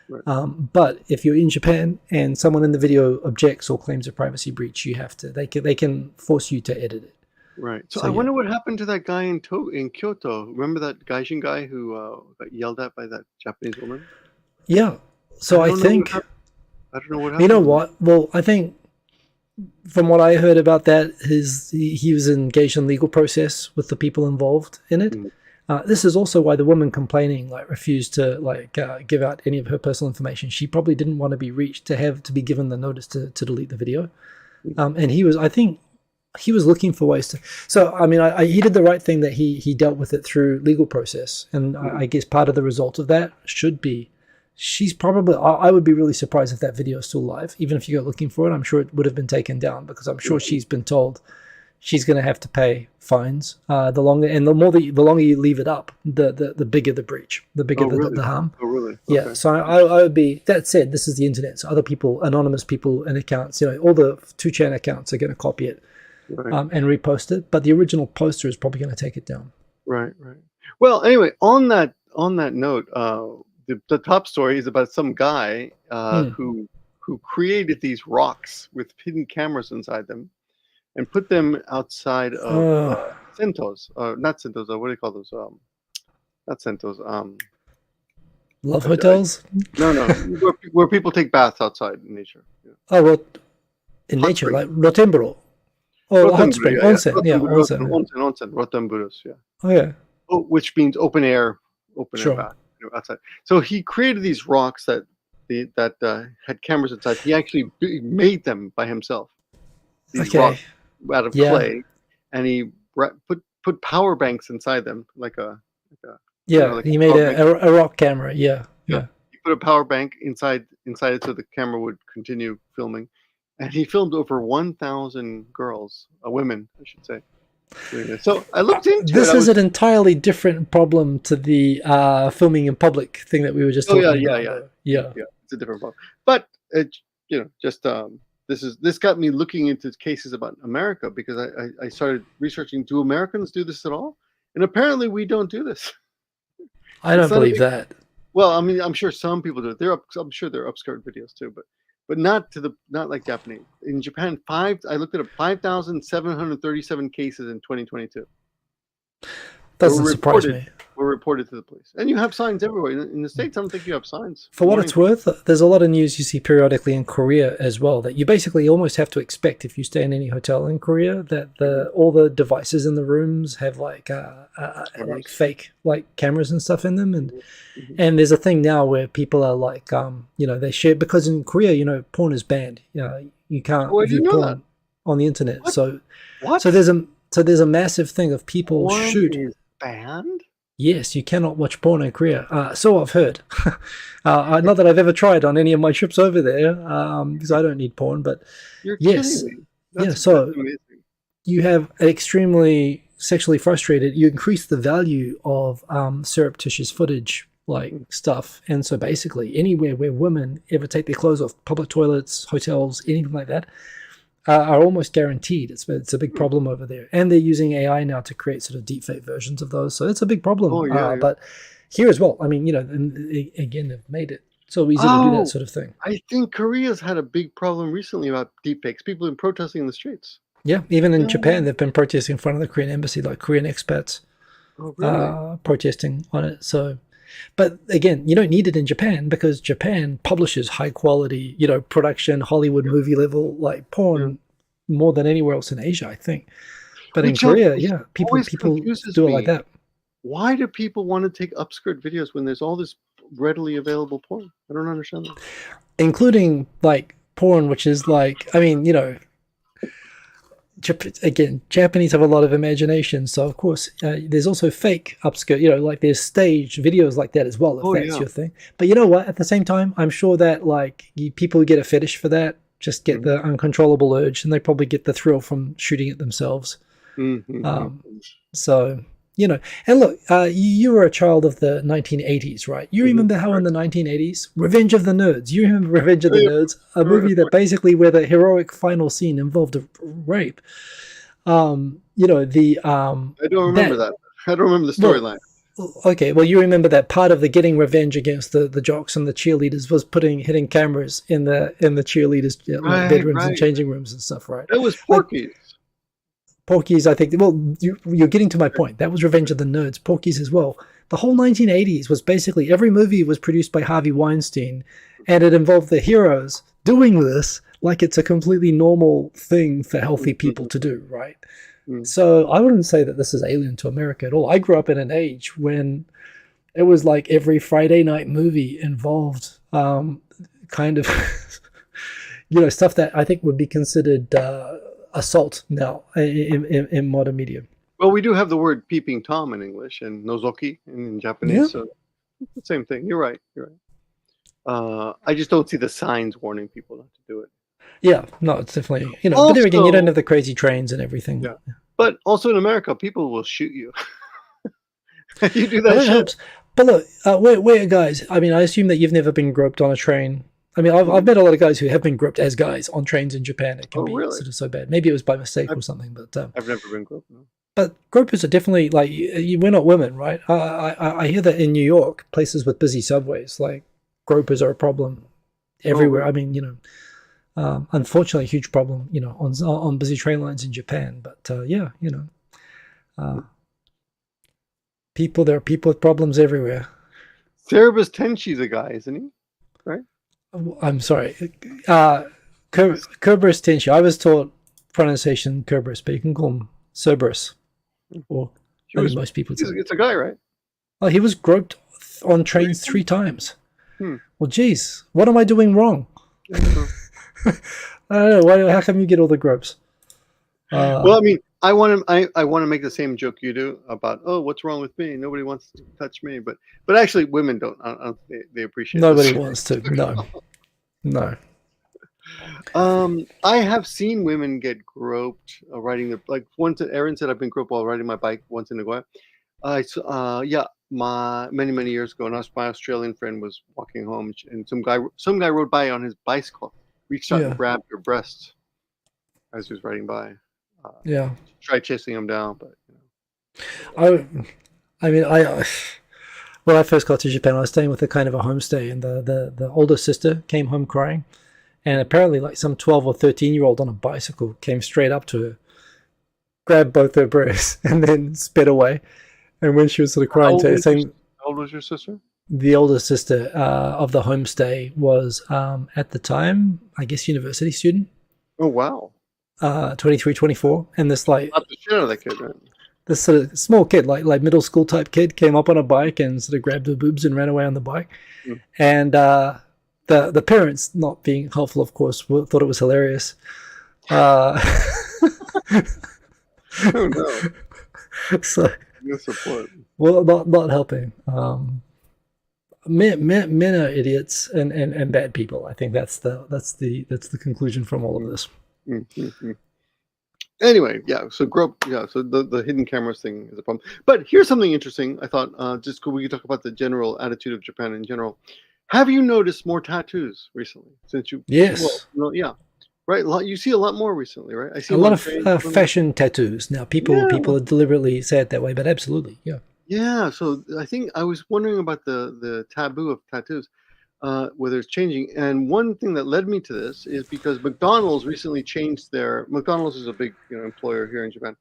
Right. But if you're in Japan and someone in the video objects or claims a privacy breach, you have to. They can force you to edit it. Right. So I wonder what happened to that guy in Kyoto. Remember that Gaijin guy who got yelled at by that Japanese woman? Yeah. So I think. I don't know what happened. You know what? Well, I think from what I heard about that, he was engaged in legal process with the people involved in it. This is also why the woman complaining refused to give out any of her personal information. She probably didn't want to be reached to be given the notice to delete the video. And I think he was looking for ways to. So I mean, he did the right thing that he dealt with it through legal process, and I guess part of the result of that should be. She's probably. I would be really surprised if that video is still live. Even if you go looking for it, I'm sure it would have been taken down because I'm sure she's been told she's going to have to pay fines. The longer you leave it up, the bigger the breach, the bigger the harm. Oh, really? Okay. Yeah. So I would be. That said, this is the internet. So other people, anonymous people and accounts, all the 2chan accounts are going to copy it and repost it. But the original poster is probably going to take it down. Right. Well, anyway, on that note. The top story is about some guy who created these rocks with hidden cameras inside them and put them outside of centos. Not centos. What do you call those? Not centos. Love hotels? No. where people take baths outside in nature. Yeah. Oh, well, in nature, spring. like Rotemburo. Oh, hot spring. Onsen. Onsen. Rotemburos. Yeah. Oh, yeah. Oh, which means open air Sure. bath. Outside. So he created these rocks that had cameras inside. He actually made them by himself. These rocks out of clay, and he put power banks inside them, he made a rock camera. Yeah. He put a power bank inside it so the camera would continue filming, and he filmed over 1,000 women, I should say. So I looked into this is an entirely different problem to the filming in public thing that we were just talking about. Yeah. It's a different problem. But this got me looking into cases about America because I started researching: do Americans do this at all? And apparently we don't do this. I don't believe that. Well, I mean, I'm sure some people do it. I'm sure there are upskirt videos too, but not like Japanese. In Japan, I looked at 5,737 cases in 2022. Doesn't surprise me. Were reported to the police, and you have signs everywhere. In the States, I don't think you have signs. For what it's worth, there's a lot of news you see periodically in Korea as well that you basically almost have to expect if you stay in any hotel in Korea that all the devices in the rooms have like fake cameras and stuff in them, and there's a thing now where people are they share because in Korea porn is banned. You can't view porn on the internet. What? So there's a massive thing of people shoot. Is banned? Yes, you cannot watch porn in Korea. So I've heard. Not that I've ever tried on any of my trips over there, because I don't need porn. But You're yes, kidding me. So you have extremely sexually frustrated. You increase the value of surreptitious footage, stuff, and so basically anywhere where women ever take their clothes off, public toilets, hotels, anything like that, are almost guaranteed. It's a big problem over there, and they're using AI now to create sort of deepfake versions of those. So it's a big problem. But here as well, I mean, and again, they've made it so easy to do that sort of thing. I think Korea's had a big problem recently about deepfakes. People have been protesting in the streets. Yeah, even in Japan, they've been protesting in front of the Korean embassy, like Korean expats protesting on it. So. But again, you don't need it in Japan because Japan publishes high quality, production, Hollywood movie level porn more than anywhere else in Asia, I think. But in Korea, people do it like that. Why do people want to take upskirt videos when there's all this readily available porn? I don't understand that. Including porn, which is Again, Japanese have a lot of imagination, so of course there's also fake upskirt. Like there's staged videos like that as well, if Oh that's yeah. your thing. But you know what? At the same time, I'm sure that like people who get a fetish for that just get the uncontrollable urge, and they probably get the thrill from shooting it themselves. Um, Mm-hmm. so and look, you were a child of the 1980s, right? You remember how in the 1980s, Revenge of the Nerds. You remember Revenge of the Nerds, a movie that basically where the heroic final scene involved a rape. The I don't remember that that. I don't remember the well, storyline. okay, well you remember that part of the getting revenge against the jocks and the cheerleaders was hitting cameras in the cheerleaders like Right, bedrooms and right. changing rooms and stuff, right? That was Like Porky's. Porky's, I think. Well, you're getting to my point. That was Revenge of the Nerds. Porky's as well. The whole 1980s was basically every movie was produced by Harvey Weinstein, and it involved the heroes doing this like it's a completely normal thing for healthy people to do, right? So I wouldn't say that this is alien to America at all. I grew up in an age when it was like every Friday night movie involved kind of stuff that I think would be considered assault now in modern media. Well, we do have the word peeping Tom in English and nozoki in Yeah, Japanese, so it's the same thing. You're right. You're right. I just don't see the signs warning people not to do it. yeah, no, it's definitely But there again, you don't Also, have the crazy trains and everything. yeah, but also in America, people will shoot you. You do Well, that that shit. helps. But look, we're guys. I mean, I assume that you've never been groped on a train. I mean, I've met a lot of guys who have been groped as guys on trains in Japan. It can Oh, be really? sort of so bad. Maybe it was by mistake I've, or something. I've never been groped. No. But gropers are definitely like we're not women, right? I hear that in New York, places with busy subways, like gropers are a problem Oh, everywhere. really? I mean, unfortunately, a huge problem, on busy train lines in Japan. But yeah, uh, there are people with problems everywhere. Cerebus Tenshi's a guy, isn't he? Right? I'm sorry, Kerberos Tenshu. I was taught pronunciation Kerberos, but you can call him Cerberus, or I think most people would say. It's a guy, right? Oh, he was groped on trains 3 times. Hmm. Well, geez, what am I doing wrong? I don't know. How come you get all the gropes? Well, I mean, I want to make the same joke you do about, oh, what's wrong with me? Nobody wants to touch me, but actually, women don't. They appreciate Nobody this. wants to. No, no. I have seen women get groped riding the like once. Erin said I've been groped while riding my bike once in Nagoya. Yeah, many years ago, and my Australian friend was walking home, and some guy rode by on his bicycle, reached out and grabbed her breast as he was riding by. Yeah. Tried chasing him down, but I mean, when I first got to Japan, I was staying with a kind of a homestay, and the older sister came home crying, and apparently, like some 12 or 13-year-old on a bicycle came straight up to her, grabbed both her breasts, and then sped away. And when she was sort of crying, saying, "How old was your sister?" The older sister of the homestay was at the time, I guess, university student. Oh wow. 23, 24, and this like Not the shit out of that kid, right? this sort of small kid, like middle school type kid, came up on a bike and sort of grabbed her boobs and ran away on the bike. And the parents, not being helpful, of course, thought it was hilarious. Oh no. So, support. well, not helping. Men are idiots and bad people. I think that's the conclusion from all of this. Mm-hmm. Anyway, yeah. So So the hidden cameras thing is a problem. But here's something interesting. I thought just we could talk about the general attitude of Japan in general. Have you noticed more tattoos recently? Since you Yes. Well, yeah, right. You see a lot more recently, right? I see a lot of fashion tattoos now. People deliberately say it that way, but absolutely, yeah. Yeah. So I think I was wondering about the taboo of tattoos. Whether it's changing. And one thing that led me to this is because McDonald's recently changed McDonald's is a big employer here in Japan.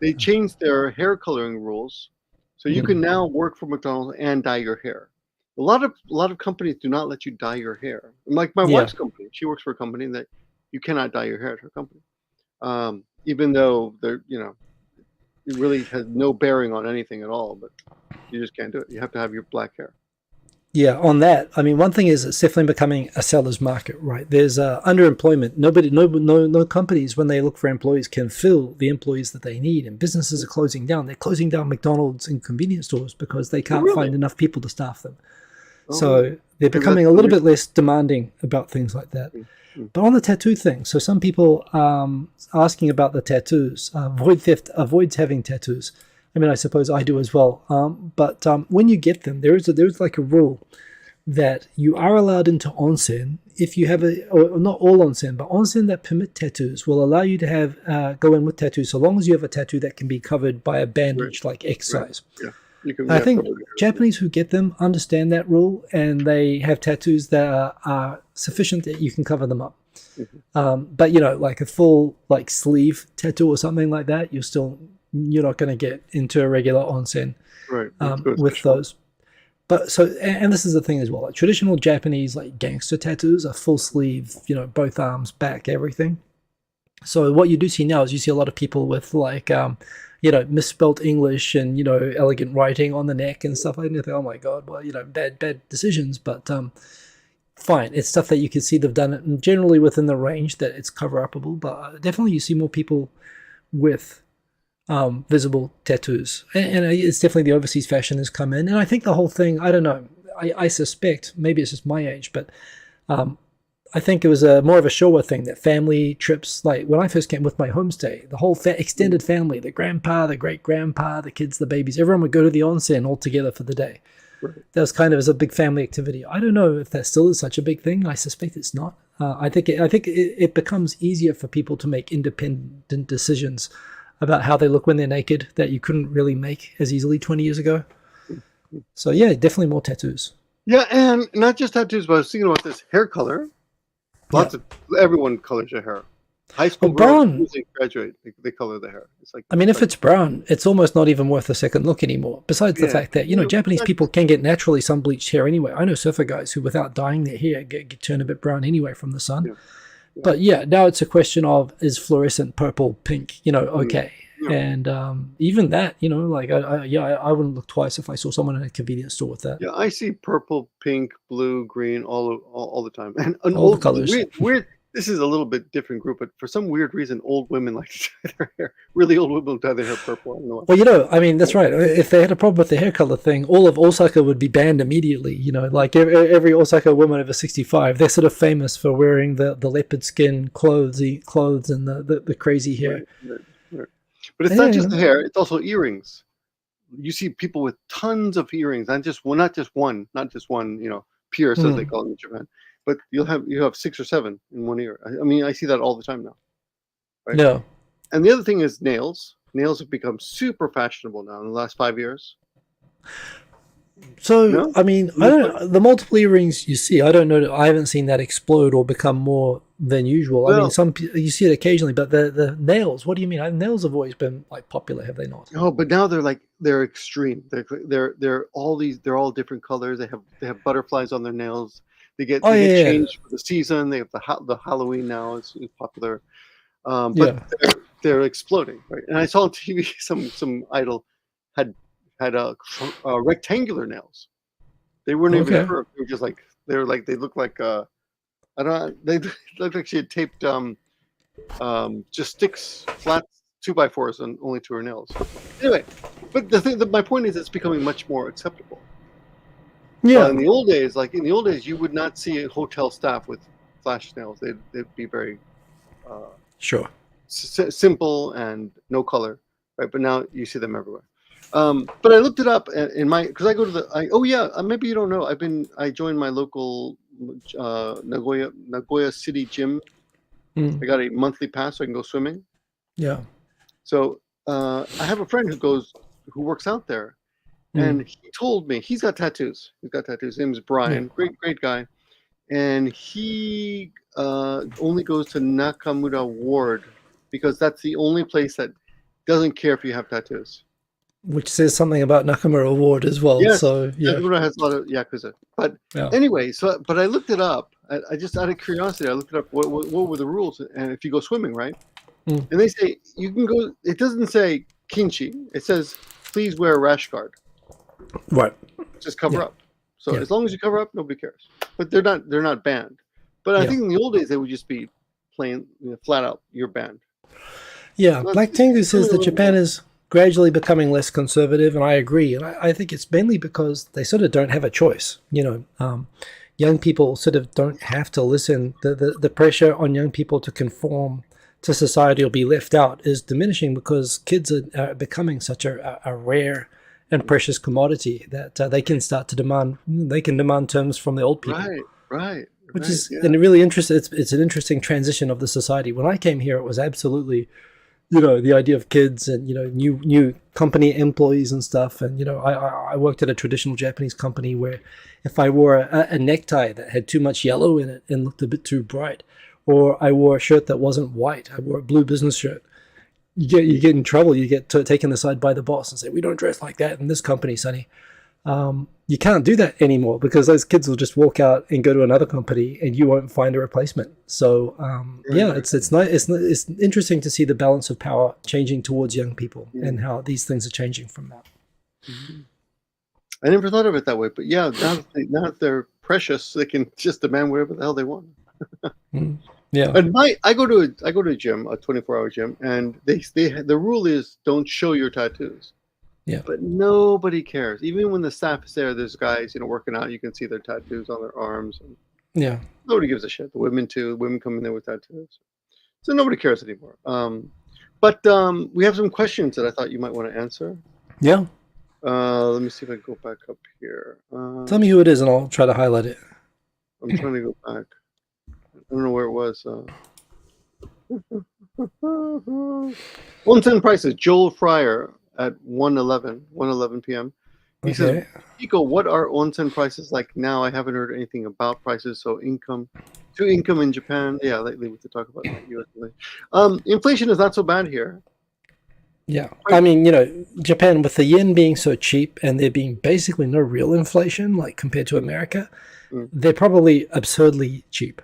They changed their hair coloring rules, so you can now work for McDonald's and dye your hair. A lot of companies do not let you dye your hair. Like my wife's company, she works for a company that you cannot dye your hair at her company, even though it really has no bearing on anything at all. But you just can't do it. You have to have your black hair. Yeah, on that, I mean, one thing is it's definitely becoming a seller's market, right? There's underemployment. No companies, when they look for employees, can fill the employees that they need, and businesses are closing down. They're closing down McDonald's and convenience stores because they can't find enough people to staff them. So they're becoming a little bit less demanding about things like that. But on the tattoo thing, so some people asking about the tattoos, void theft avoids having tattoos. I mean, I suppose I do as well. But when you get them, there's like a rule that you are allowed into onsen if you have or not all onsen, but onsen that permit tattoos will allow you to have go in with tattoos so long as you have a tattoo that can be covered by a bandage like X size. Yeah. I think Japanese who get them understand that rule, and they have tattoos that are sufficient that you can cover them up. But like a full like sleeve tattoo or something like that, you're not going to get into a regular onsen with those. But and this is the thing as well, like traditional Japanese like gangster tattoos are full sleeve, both arms, back, everything. So what you do see now is you see a lot of people with like misspelt English and elegant writing on the neck and stuff like that. Think, oh my god, well bad decisions, but fine, it's stuff that you can see they've done it generally within the range that it's cover upable. But definitely you see more people with visible tattoos, and it's definitely the overseas fashion has come in, and I think the whole thing, I don't know, I suspect maybe it's just my age, but I think it was more of a Showa thing, that family trips, like when I first came with my homestay, the whole extended family, the grandpa, the great grandpa, the kids, the babies, everyone would go to the onsen all together for the day. That was kind of as a big family activity. I don't know if that still is such a big thing. I suspect it's not. I think it becomes easier for people to make independent decisions about how they look when they're naked that you couldn't really make as easily 20 years ago. So yeah, definitely more tattoos. Yeah, and not just tattoos, but I was thinking about this hair color. Everyone colors their hair. High school brown. Girls, they graduate, they color their hair. It's like, I mean, if it's brown, it's almost not even worth a second look anymore. Besides the fact that Japanese people can get naturally sun bleached hair anyway. I know surfer guys who, without dyeing their hair, get turn a bit brown anyway from the sun. But now it's a question of, is fluorescent purple, pink, okay. And even that, I wouldn't look twice if I saw someone in a convenience store with that. Yeah, I see purple, pink, blue, green all the time. And all the colors. Weird. This is a little bit different group, but for some weird reason, old women like to dye their hair. Really old women dye their hair purple. I don't know. Well, I mean, that's right. If they had a problem with the hair color thing, all of Osaka would be banned immediately. Like every Osaka woman over 65, they're sort of famous for wearing the leopard skin clothes and the crazy hair. Right. But it's not just the hair; it's also earrings. You see people with tons of earrings, not just one, pierce as they call it in Japan. But you have 6 or 7 in one ear. I mean, I see that all the time now. Right? No. And the other thing is nails. Nails have become super fashionable now in the last 5 years. So, I mean, I don't the multiple earrings you see, I don't know. I haven't seen that explode or become more than usual. Well, I mean, you see it occasionally, but the nails, what do you mean? Nails have always been like popular, have they not? No, but now they're extreme. They're all different colors. They have butterflies on their nails. They get changed for the season. They have the Halloween now. It's popular, but they're exploding, right? And I saw on TV some idol had rectangular nails. They weren't even curved. They were just like they looked like I don't know. They looked like she had taped just sticks, flat 2x4s, and only to her nails. Anyway, but my point is, it's becoming much more acceptable. Yeah. In the old days, you would not see a hotel staff with flash nails. They'd be very simple and no color, right? But now you see them everywhere. But I looked it up because I go to maybe you don't know. I joined my local Nagoya City gym. I got a monthly pass so I can go swimming. Yeah. So I have a friend who works out there. And he told me he's got tattoos. His name is Brian. Great guy. And he only goes to Nakamura Ward because that's the only place that doesn't care if you have tattoos. Which says something about Nakamura Ward as well. Yes, so Nakamura has a lot of yakuza. But anyway, but I looked it up. I just out of curiosity, I looked it up. What were the rules? And if you go swimming, right? And they say you can go. It doesn't say kinchi. It says please wear a rash guard. Right. Just cover up. So Yeah. as long as you cover up, nobody cares. But they're not banned. But I Yeah. think in the old days they would just be plain, flat out, you're banned. Yeah, So Black it's Tengu becoming says a that little Japan more. is gradually becoming less conservative, and I agree. And I think it's mainly because they sort of don't have a choice. Young people sort of don't have to listen. The pressure on young people to conform to society or be left out is diminishing because kids are becoming such a rare and precious commodity that they can start to demand. They can demand terms from the old people, which is Yeah. and really interesting. It's an interesting transition of the society. When I came here, it was absolutely the idea of kids and new company employees and stuff. And I worked at a traditional Japanese company where if I wore a necktie that had too much yellow in it and looked a bit too bright, or I wore a shirt that wasn't white, I wore a blue business shirt, you get in trouble. You get taken aside by the boss and say, we don't dress like that in this company, sonny. You can't do that anymore because those kids will just walk out and go to another company, and you won't find a replacement. So it's nice. It's interesting to see the balance of power changing towards young people and how these things are changing from that. Mm-hmm. I never thought of it that way, but yeah, now that they're precious, they can just demand whatever the hell they want. Yeah. And I go to a gym, a 24-hour gym, and the rule is don't show your tattoos. Yeah. But nobody cares. Even when the staff is there, there's guys, working out. You can see their tattoos on their arms. And Yeah. nobody gives a shit. The women too. Women come in there with tattoos. So nobody cares anymore. But we have some questions that I thought you might want to answer. Yeah. Let me see if I can go back up here. Tell me who it is, and I'll try to highlight it. I'm trying to go back. I don't know where it was. Onsen prices. Joel Fryer at 1:11 p.m. He says, Chico, what are onsen prices like now? I haven't heard anything about prices. So income in Japan. Yeah, lately we could talk about that. US. Inflation is not so bad here. Yeah. I mean, Japan, with the yen being so cheap and there being basically no real inflation, like compared to America, they're probably absurdly cheap.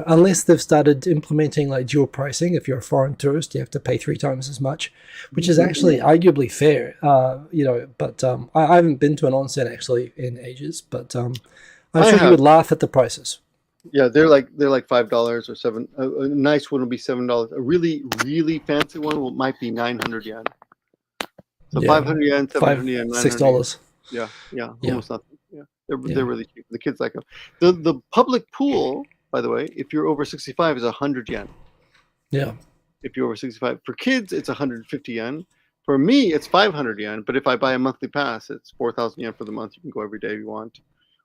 Unless they've started implementing like dual pricing. If you're a foreign tourist, you have to pay 3 times as much, which is actually arguably fair. But I haven't been to an onsen actually in ages, but I'm sure you would laugh at the prices. Yeah, they're like $5 or $7. A nice one will be $7. A really, really fancy one might be 900 yen. So 500 yen, 700 yen, $6. Yeah, almost nothing. Yeah, they're really cheap. The kids like them. The public pool, by the way, if you're over 65, is 100 yen. Yeah. If you're over 65, for kids, it's 150 yen. For me, it's 500 yen. But if I buy a monthly pass, it's 4,000 yen for the month. You can go every day if you want.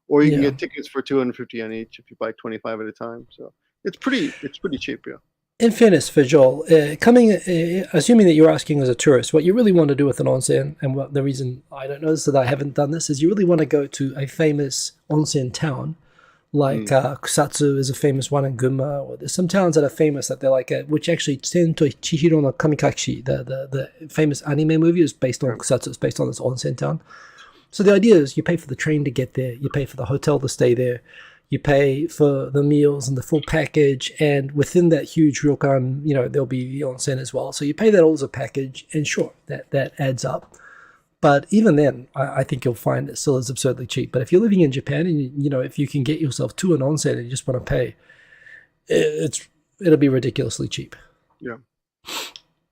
Or you can get tickets for 250 yen each if you buy 25 at a time. So it's pretty cheap, yeah. In fairness, for Joel, assuming that you're asking as a tourist, what you really want to do with an onsen, and what the reason I don't know is that I haven't done this, is you really want to go to a famous onsen town, like Kusatsu is a famous one in Gunma, or there's some towns that are famous that they're like, which actually Tento Chihiro no Kamikashi, the famous anime movie, is based on Kusatsu. It's based on this onsen town. So the idea is you pay for the train to get there, you pay for the hotel to stay there, you pay for the meals and the full package, and within that huge ryokan, there'll be the onsen as well. So you pay that all as a package, and sure, that adds up. But even then, I think you'll find it still is absurdly cheap. But if you're living in Japan and if you can get yourself to an onsen and you just want to pay, it'll be ridiculously cheap. Yeah.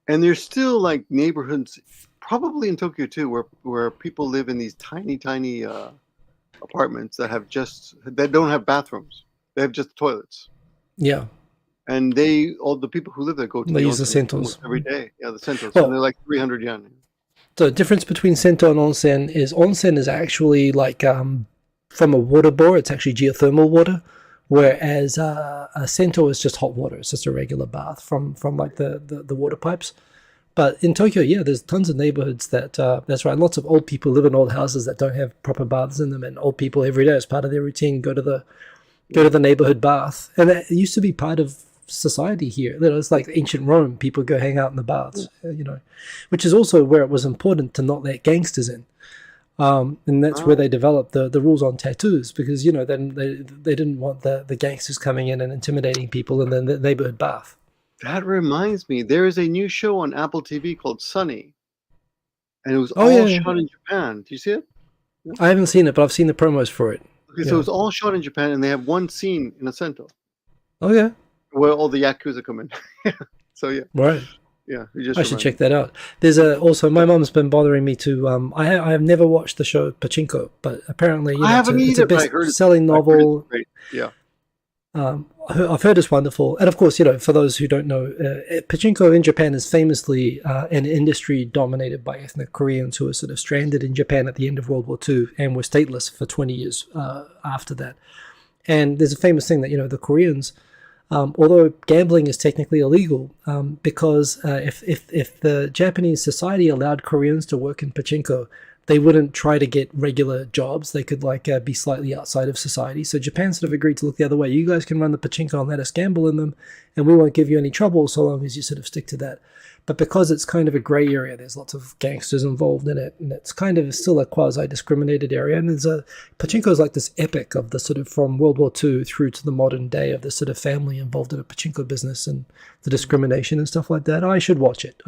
And there's still like neighborhoods, probably in Tokyo too, where people live in these tiny apartments that don't have bathrooms. They have just toilets. Yeah. And all the people who live there go to they use the sentos every day. Yeah, the sentos. And they're like 300 yen. The difference between sento and onsen is actually like from a water bore. It's actually geothermal water, whereas a sento is just hot water. It's just a regular bath from like the water pipes. But in Tokyo, there's tons of neighborhoods that's right. And lots of old people live in old houses that don't have proper baths in them, and old people every day as part of their routine go to the neighborhood bath, and that used to be part of society here. It's like ancient Rome. People go hang out in the baths, which is also where it was important to not let gangsters in. And that's where they developed the rules on tattoos, because then they didn't want the gangsters coming in and intimidating people in the neighborhood bath. That reminds me, there is a new show on Apple TV called Sunny, and it was shot in Japan. Do you see it? I haven't seen it, but I've seen the promos for it. Okay, so it's all shot in Japan, and they have one scene in Asento Oh yeah, where all the yakuza come in. So yeah, right. you just I should reminded check that out. There's also my mom's been bothering me to. I have never watched the show Pachinko, but apparently I haven't it's a either, but best-selling I heard it's novel. great. Yeah. I've heard it's wonderful, and of course, for those who don't know, pachinko in Japan is famously an industry dominated by ethnic Koreans who were sort of stranded in Japan at the end of World War II and were stateless for 20 years after that. And there's a famous thing that the Koreans, although gambling is technically illegal, because if the Japanese society allowed Koreans to work in pachinko, they wouldn't try to get regular jobs. They could be slightly outside of society. So Japan sort of agreed to look the other way. You guys can run the pachinko and let us gamble in them, and we won't give you any trouble so long as you sort of stick to that. But because it's kind of a gray area, there's lots of gangsters involved in it, and it's kind of still a quasi-discriminated area. And pachinko is like this epic of the sort of from World War II through to the modern day of the sort of family involved in a pachinko business and the discrimination and stuff like that. I should watch it.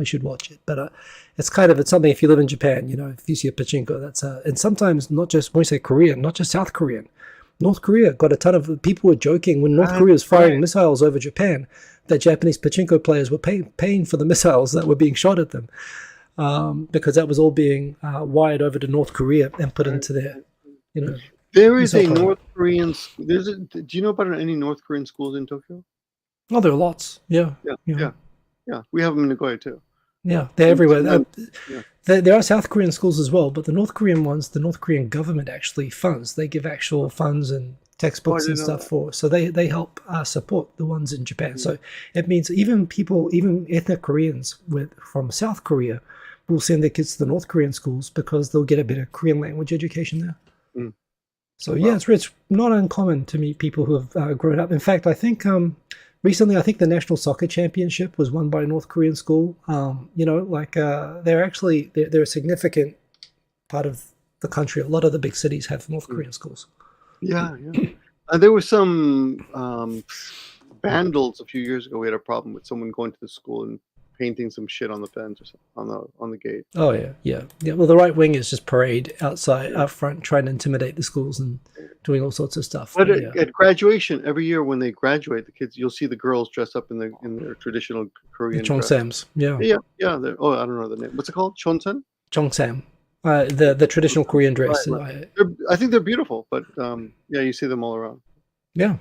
But it's something, if you live in Japan, if you see a pachinko, that's and sometimes not just, when we say Korean, not just South Korean. North Korea got a ton of people were joking when North Korea was firing missiles over Japan that Japanese pachinko players were paying for the missiles that were being shot at them, because that was all being wired over to North Korea and put into their, There is a North Korean. Do you know about any North Korean schools in Tokyo? Oh, there are lots. Yeah. We have them in Nagoya too. Yeah, they're everywhere. There are South Korean schools as well, but the North Korean ones, the North Korean government actually funds. They give actual funds and textbooks and stuff for. So they help support the ones in Japan. So it means even ethnic Koreans from South Korea will send their kids to the North Korean schools because they'll get a better Korean language education there. So it's not uncommon to meet people who have grown up. In fact, I think recently, the national soccer championship was won by a North Korean school. They're a significant part of the country. A lot of the big cities have North Korean schools. Yeah. There were some vandals a few years ago. We had a problem with someone going to the school and painting some shit on the fence or something, on the gate. Oh yeah. Well, the right wing is just parade out front, trying to intimidate the schools and doing all sorts of stuff. But at graduation, every year when they graduate, the kids, you'll see the girls dressed up in their traditional Korean Chongsams. Yeah. I don't know the name. What's it called? Chonsan? Chongsam. The traditional Korean dress. Right. I think they're beautiful, but you see them all around. Yeah.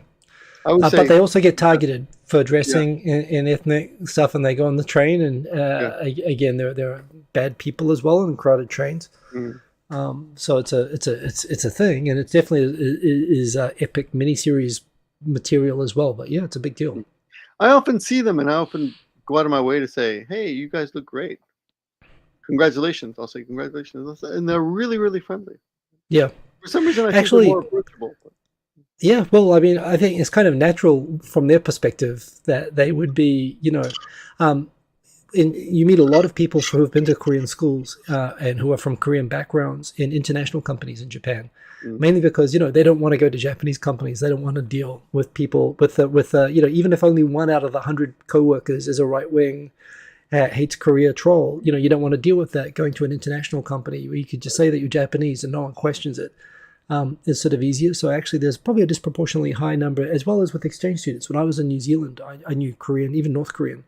I would say, but they also get targeted for dressing in ethnic stuff, and they go on the train. And again, there are bad people as well in crowded trains. So it's a thing, and it definitely is epic miniseries material as well. But yeah, it's a big deal. I often see them, and I often go out of my way to say, "Hey, you guys look great! Congratulations!" I'll say congratulations, and they're really, really friendly. Yeah. For some reason, I think they're more approachable. Yeah, well, I mean, I think it's kind of natural from their perspective that they would be, you meet a lot of people who have been to Korean schools and who are from Korean backgrounds in international companies in Japan, mainly because, they don't want to go to Japanese companies. They don't want to deal with people even if only 1 out of 100 coworkers is a right wing, hates Korea troll, you don't want to deal with that going to an international company where you could just say that you're Japanese and no one questions it. Is sort of easier. So actually there's probably a disproportionately high number, as well as with exchange students. When I was in New Zealand, I knew Korean, even North Korean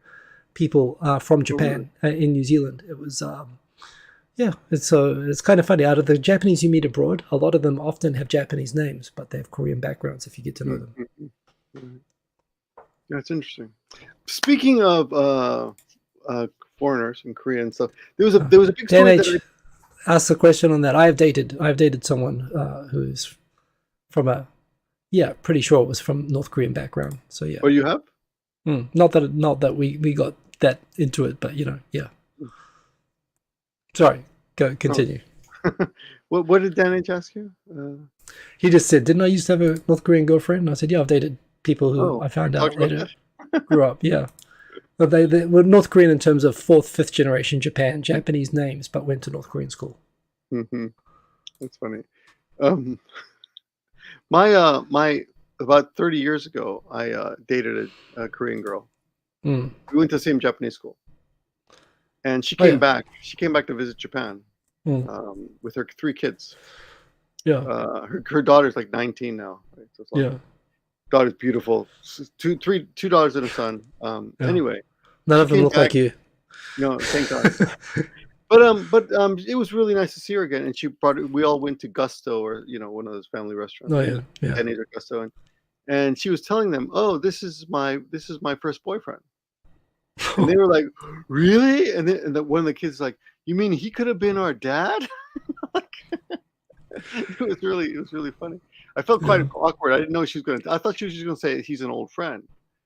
people from Japan in New Zealand. It was, it's kind of funny. Out of the Japanese you meet abroad, a lot of them often have Japanese names, but they have Korean backgrounds if you get to know them. That's interesting. Speaking of foreigners in Korea and stuff, there was a big story that ask the question on that. I've dated someone who's from pretty sure it was from North Korean background. So yeah. Oh, you have? Not that we got that into it, but yeah. Sorry, continue. Oh. What did Dan H ask you? He just said, "Didn't I used to have a North Korean girlfriend?" And I said, "Yeah, I've dated people who I found out later grew up." Yeah. But they were North Korean in terms of 4th, 5th generation Japanese names, but went to North Korean school. That's funny. My about 30 years ago, I dated a Korean girl. We went to the same Japanese school, and she came back. She came back to visit Japan with her 3 kids, Yeah. Her daughter's like 19 now. Right? So it's Yeah. daughter's beautiful. Two daughters and a son. Yeah. Anyway, None she of them came look back. like you. No, thank God. It was really nice to see her again. And she brought. We all went to Gusto, or one of those family restaurants. Oh It yeah. was Yeah. Denny's or Gusto, and she was telling them, "Oh, this is my first boyfriend." And they were like, "Really?" And one of the kids was like, "You mean he could have been our dad?" It was really funny. I felt quite Yeah. awkward. I didn't know she was gonna. I thought she was just gonna say he's an old friend,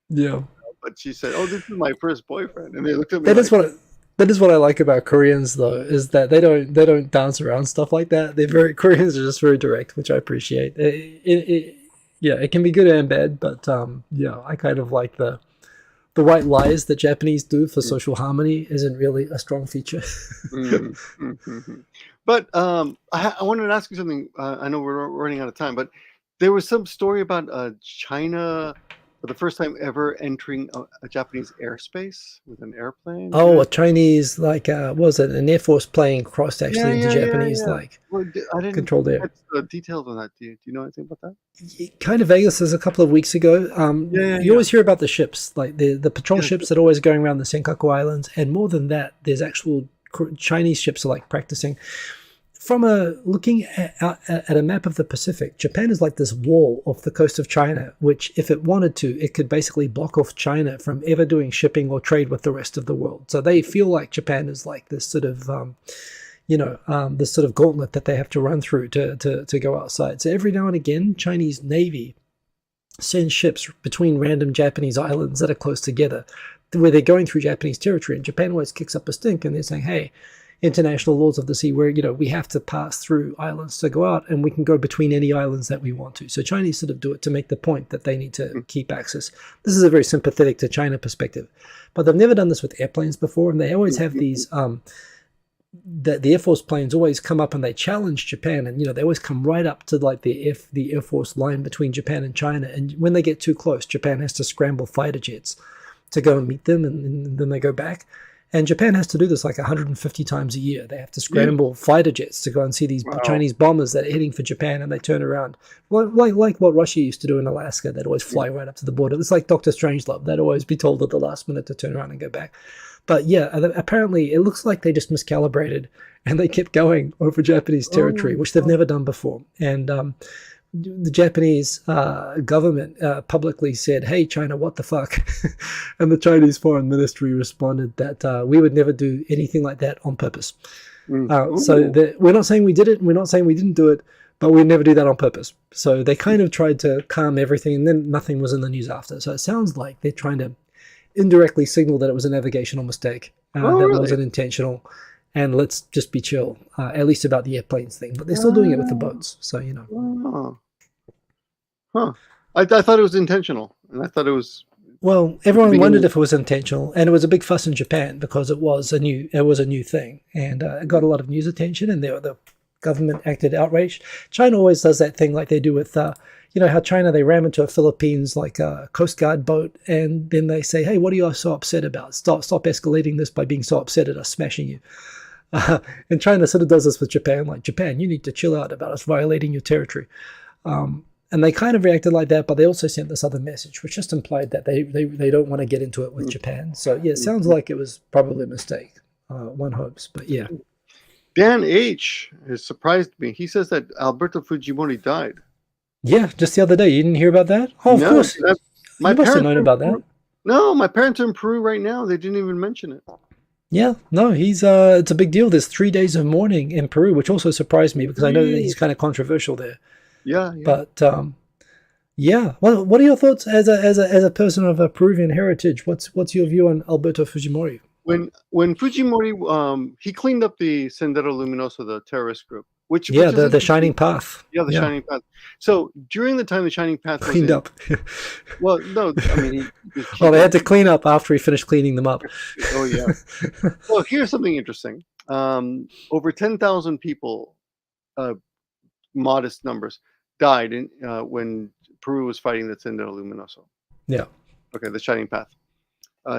Yeah. but she said, "Oh, this is my first boyfriend," and they looked at me That is like, what that is what I like about Koreans though, is that they don't dance around stuff like that. They're very Koreans are just very direct, which I appreciate. Yeah, it can be good and bad, but yeah, I kind of like the white lies that Japanese do for social harmony isn't really a strong feature. mm, mm, mm, mm. But I wanted to ask you something. I know we're running out of time, but there was some story about China for the first time ever entering a Japanese airspace with an airplane. Oh, a Chinese like what was it an Air Force plane crossed Yeah, actually into yeah, yeah, Japanese yeah. like Well, I didn't controlled air. get the details on that. Do you know anything about that? Kind of Vegas is a couple of weeks ago. Yeah, yeah, You yeah. always hear about the ships, like the patrol Yes. ships that are always going around the Senkaku Islands, and more than that, there's actual Chinese ships are like practicing. From looking at a map of the Pacific, Japan is like this wall off the coast of China, which, if it wanted to, it could basically block off China from ever doing shipping or trade with the rest of the world. So they feel like Japan is like this sort of this sort of gauntlet that they have to run through to go outside. So every now and again, Chinese Navy sends ships between random Japanese islands that are close together, where they're going through Japanese territory, and Japan always kicks up a stink, and they're saying, "Hey, international laws of the sea, where we have to pass through islands to go out, and we can go between any islands that we want to." So Chinese sort of do it to make the point that they need to keep access. This is a very sympathetic to China perspective, but they've never done this with airplanes before, and they always have these. The Air Force planes always come up and they challenge Japan, and they always come right up to like the Air Force line between Japan and China, and when they get too close, Japan has to scramble fighter jets to go and meet them, and then they go back. And Japan has to do this like 150 times a year. They have to scramble fighter jets to go and see these Wow. Chinese bombers that are heading for Japan, and they turn around. Like what Russia used to do in Alaska. They'd always fly right up to the border. It's like Dr. Strangelove. They'd always be told at the last minute to turn around and go back. But yeah, apparently it looks like they just miscalibrated and they kept going over Japanese territory, which they've never done before. And the Japanese government publicly said, "Hey, China, what the fuck?" And the Chinese foreign ministry responded that we would never do anything like that on purpose. So we're not saying we did it, and we're not saying we didn't do it, but we never do that on purpose. So they kind of tried to calm everything, and then nothing was in the news after. So it sounds like they're trying to indirectly signal that it was a navigational mistake, that really? wasn't intentional, and let's just be chill, at least about the airplanes thing. But they're still doing it with the boats, so Oh. Huh. I thought it was intentional, and I thought it was. Well, everyone wondered if it was intentional, and it was a big fuss in Japan because it was a new thing, and it got a lot of news attention, and the government acted outraged. China always does that thing like they do with, how China, they ram into a Philippines like a Coast Guard boat, and then they say, "Hey, what are you so upset about? Stop escalating this by being so upset at us smashing you." And China sort of does this with Japan, like, "Japan, you need to chill out about us violating your territory." And they kind of reacted like that, but they also sent this other message, which just implied that they don't want to get into it with Japan. So yeah, it sounds like it was probably a mistake. One hopes, but yeah. Dan H has surprised me. He says that Alberto Fujimori died. Yeah, just the other day. You didn't hear about that? Oh, of course. My you must have known about that. No, my parents are in Peru right now. They didn't even mention it. Yeah, no, he's it's a big deal. There's 3 days of mourning in Peru, which also surprised me because I know that he's kind of controversial there. Yeah. But yeah, well, what are your thoughts as a person of a Peruvian heritage? What's your view on Alberto Fujimori? When Fujimori he cleaned up the Sendero Luminoso, the terrorist group, which the Shining Path. Yeah, the Shining Path. So during the time the Shining Path was cleaned up. Well, no, I mean, they had to clean up after he finished cleaning them up. Oh yeah. Well, here's something interesting. Over 10,000 people, modest numbers, died when Peru was fighting the Sendero Luminoso. Yeah. Okay, the Shining Path.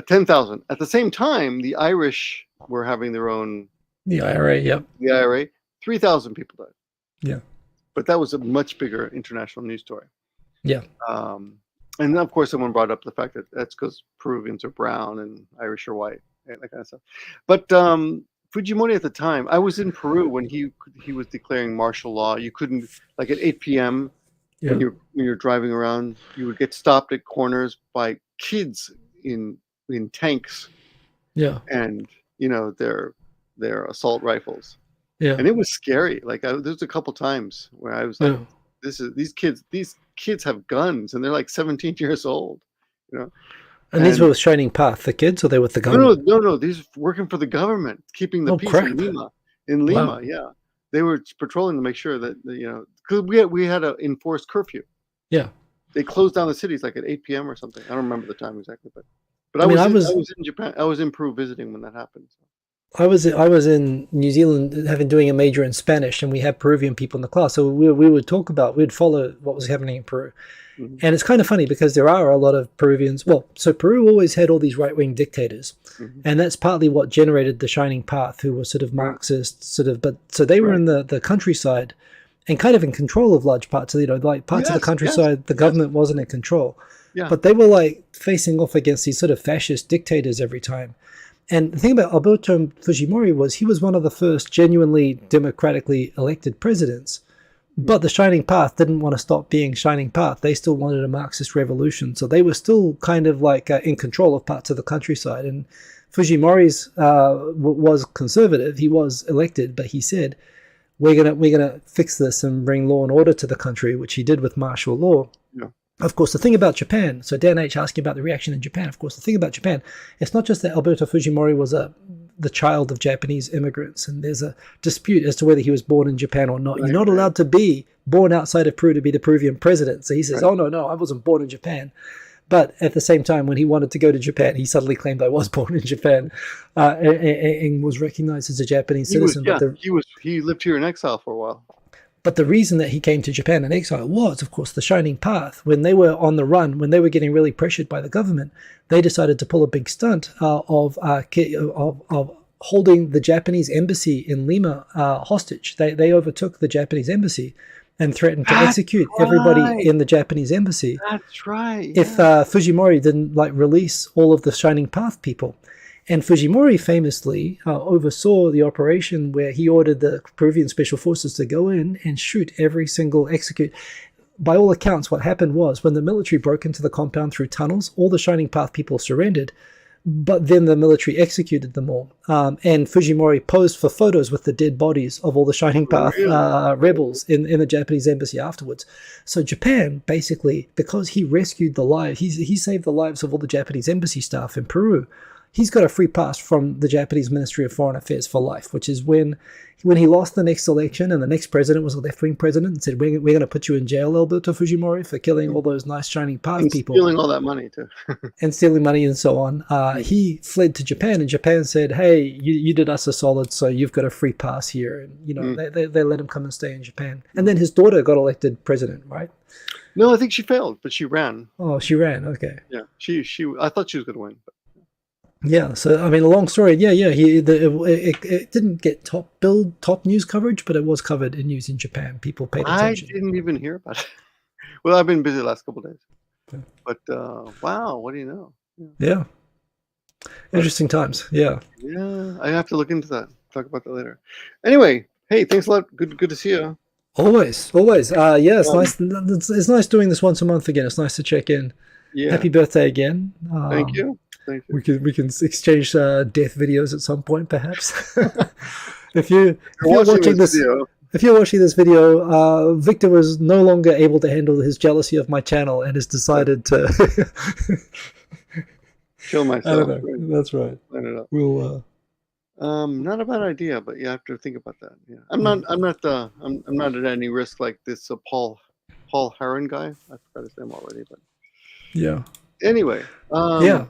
10,000. At the same time, the Irish were having their own. The IRA, yep. The IRA, 3,000 people died. Yeah. but that was a much bigger international news story. Yeah. And of course, someone brought up the fact that that's because Peruvians are brown and Irish are white, and that kind of stuff. But Fujimori at the time, I was in Peru when he was declaring martial law. You couldn't, like at 8 p.m. Yeah. when you're driving around, you would get stopped at corners by kids in tanks. Yeah. And their assault rifles. Yeah. And it was scary. Like there's a couple times where I was like, these kids have guns and they're like 17 years old, And these were with Shining Path, the kids, or they were with the government? No. These were working for the government, keeping the peace in Lima. Wow. Yeah. They were patrolling to make sure that, because we had an enforced curfew. Yeah. They closed down the cities like at 8 p.m. or something. I don't remember the time exactly, but I was in Japan. I was in Peru visiting when that happened. I was in New Zealand doing a major in Spanish, and we had Peruvian people in the class. So we would talk about, we'd follow what was happening in Peru. Mm-hmm. And it's kind of funny because there are a lot of Peruvians. Well, so Peru always had all these right-wing dictators. Mm-hmm. And that's partly what generated the Shining Path, who were sort of Marxist, but so they were in the countryside and kind of in control of large parts of, parts of the countryside. The government wasn't in control. Yeah. But they were like facing off against these sort of fascist dictators every time. And the thing about Alberto Fujimori was he was one of the first genuinely democratically elected presidents. But the Shining Path didn't want to stop being Shining Path. They still wanted a Marxist revolution. So they were still kind of like in control of parts of the countryside. And Fujimori's was conservative. He was elected, but he said, we're gonna fix this and bring law and order to the country, which he did with martial law. Yeah. Of course, the thing about Japan, so Dan H. asking about the reaction in Japan, of course, the thing about Japan, it's not just that Alberto Fujimori was the child of Japanese immigrants, and there's a dispute as to whether he was born in Japan or not. Right, You're not allowed to be born outside of Peru to be the Peruvian president. So he says, oh, no, I wasn't born in Japan. But at the same time, when he wanted to go to Japan, he suddenly claimed I was born in Japan and was recognized as a Japanese citizen. He lived here in exile for a while. But the reason that he came to Japan in exile was, of course, the Shining Path. When they were on the run, when they were getting really pressured by the government, they decided to pull a big stunt of holding the Japanese embassy in Lima hostage. They overtook the Japanese embassy and threatened to execute everybody in the Japanese embassy. That's right. Yeah. If Fujimori didn't release all of the Shining Path people. And Fujimori famously oversaw the operation where he ordered the Peruvian special forces to go in and shoot every single execute. By all accounts, what happened was when the military broke into the compound through tunnels, all the Shining Path people surrendered, but then the military executed them all. And Fujimori posed for photos with the dead bodies of all the Shining Path rebels in the Japanese embassy afterwards. So Japan, basically, because he rescued the lives, he saved the lives of all the Japanese embassy staff in Peru, he's got a free pass from the Japanese Ministry of Foreign Affairs for life, which is when he lost the next election and the next president was a left-wing president and said, we're going to put you in jail, Alberto Fujimori, for killing all those nice Shining Path people. Stealing all that money, too. And stealing money and so on. He fled to Japan, and Japan said, hey, you did us a solid, so you've got a free pass here. And, they let him come and stay in Japan. And then his daughter got elected president, right? No, I think she failed, but she ran. Oh, she ran. Okay. Yeah, I thought she was going to win. But. Yeah, so I mean, a long story. Yeah, it didn't get top news coverage, but it was covered in news in Japan. People paid attention. I didn't even hear about it. Well, I've been busy the last couple of days. Yeah. But wow, what do you know? Yeah, interesting times. Yeah. Yeah, I have to look into that. Talk about that later. Anyway, hey, thanks a lot. Good to see you. Always. Yeah, it's nice. It's nice doing this once a month again. It's nice to check in. Yeah. Happy birthday again. Thank you. We can exchange death videos at some point, perhaps. if you're watching this video, Victor was no longer able to handle his jealousy of my channel and has decided to kill myself. I don't know. Right? That's right. I don't know. We'll. Not a bad idea, but you have to think about that. Yeah, I'm not at any risk like this Paul Heron guy. I forgot his name already, but yeah. Anyway. Yeah.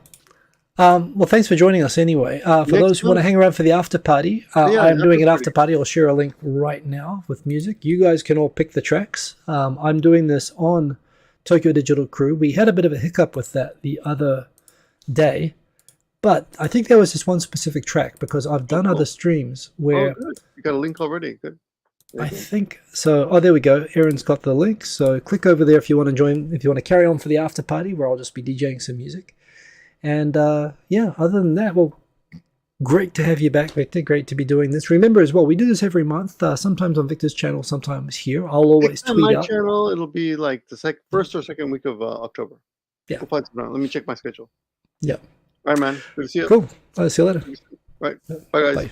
Well, thanks for joining us anyway. For those who want to hang around for the after party, I'm doing an after party. I'll share a link right now with music. You guys can all pick the tracks. I'm doing this on Tokyo Digital Crew. We had a bit of a hiccup with that the other day, but I think there was just one specific track because I've done other streams where... Oh, good. You got a link already. Good. I think so. Oh, there we go. Aaron's got the link. So click over there if you want to join, if you want to carry on for the after party where I'll just be DJing some music. And yeah, other than that, well, great to have you back, Victor. Great to be doing this. Remember as well, we do this every month, sometimes on Victor's channel, sometimes here. I'll always tweet my out. channel, it'll be like the first or second week of October. Yeah. We'll find some out. Let me check my schedule. Yeah. All right, man. Good to see you. Cool. I'll see you later. Right. Bye, guys. Bye.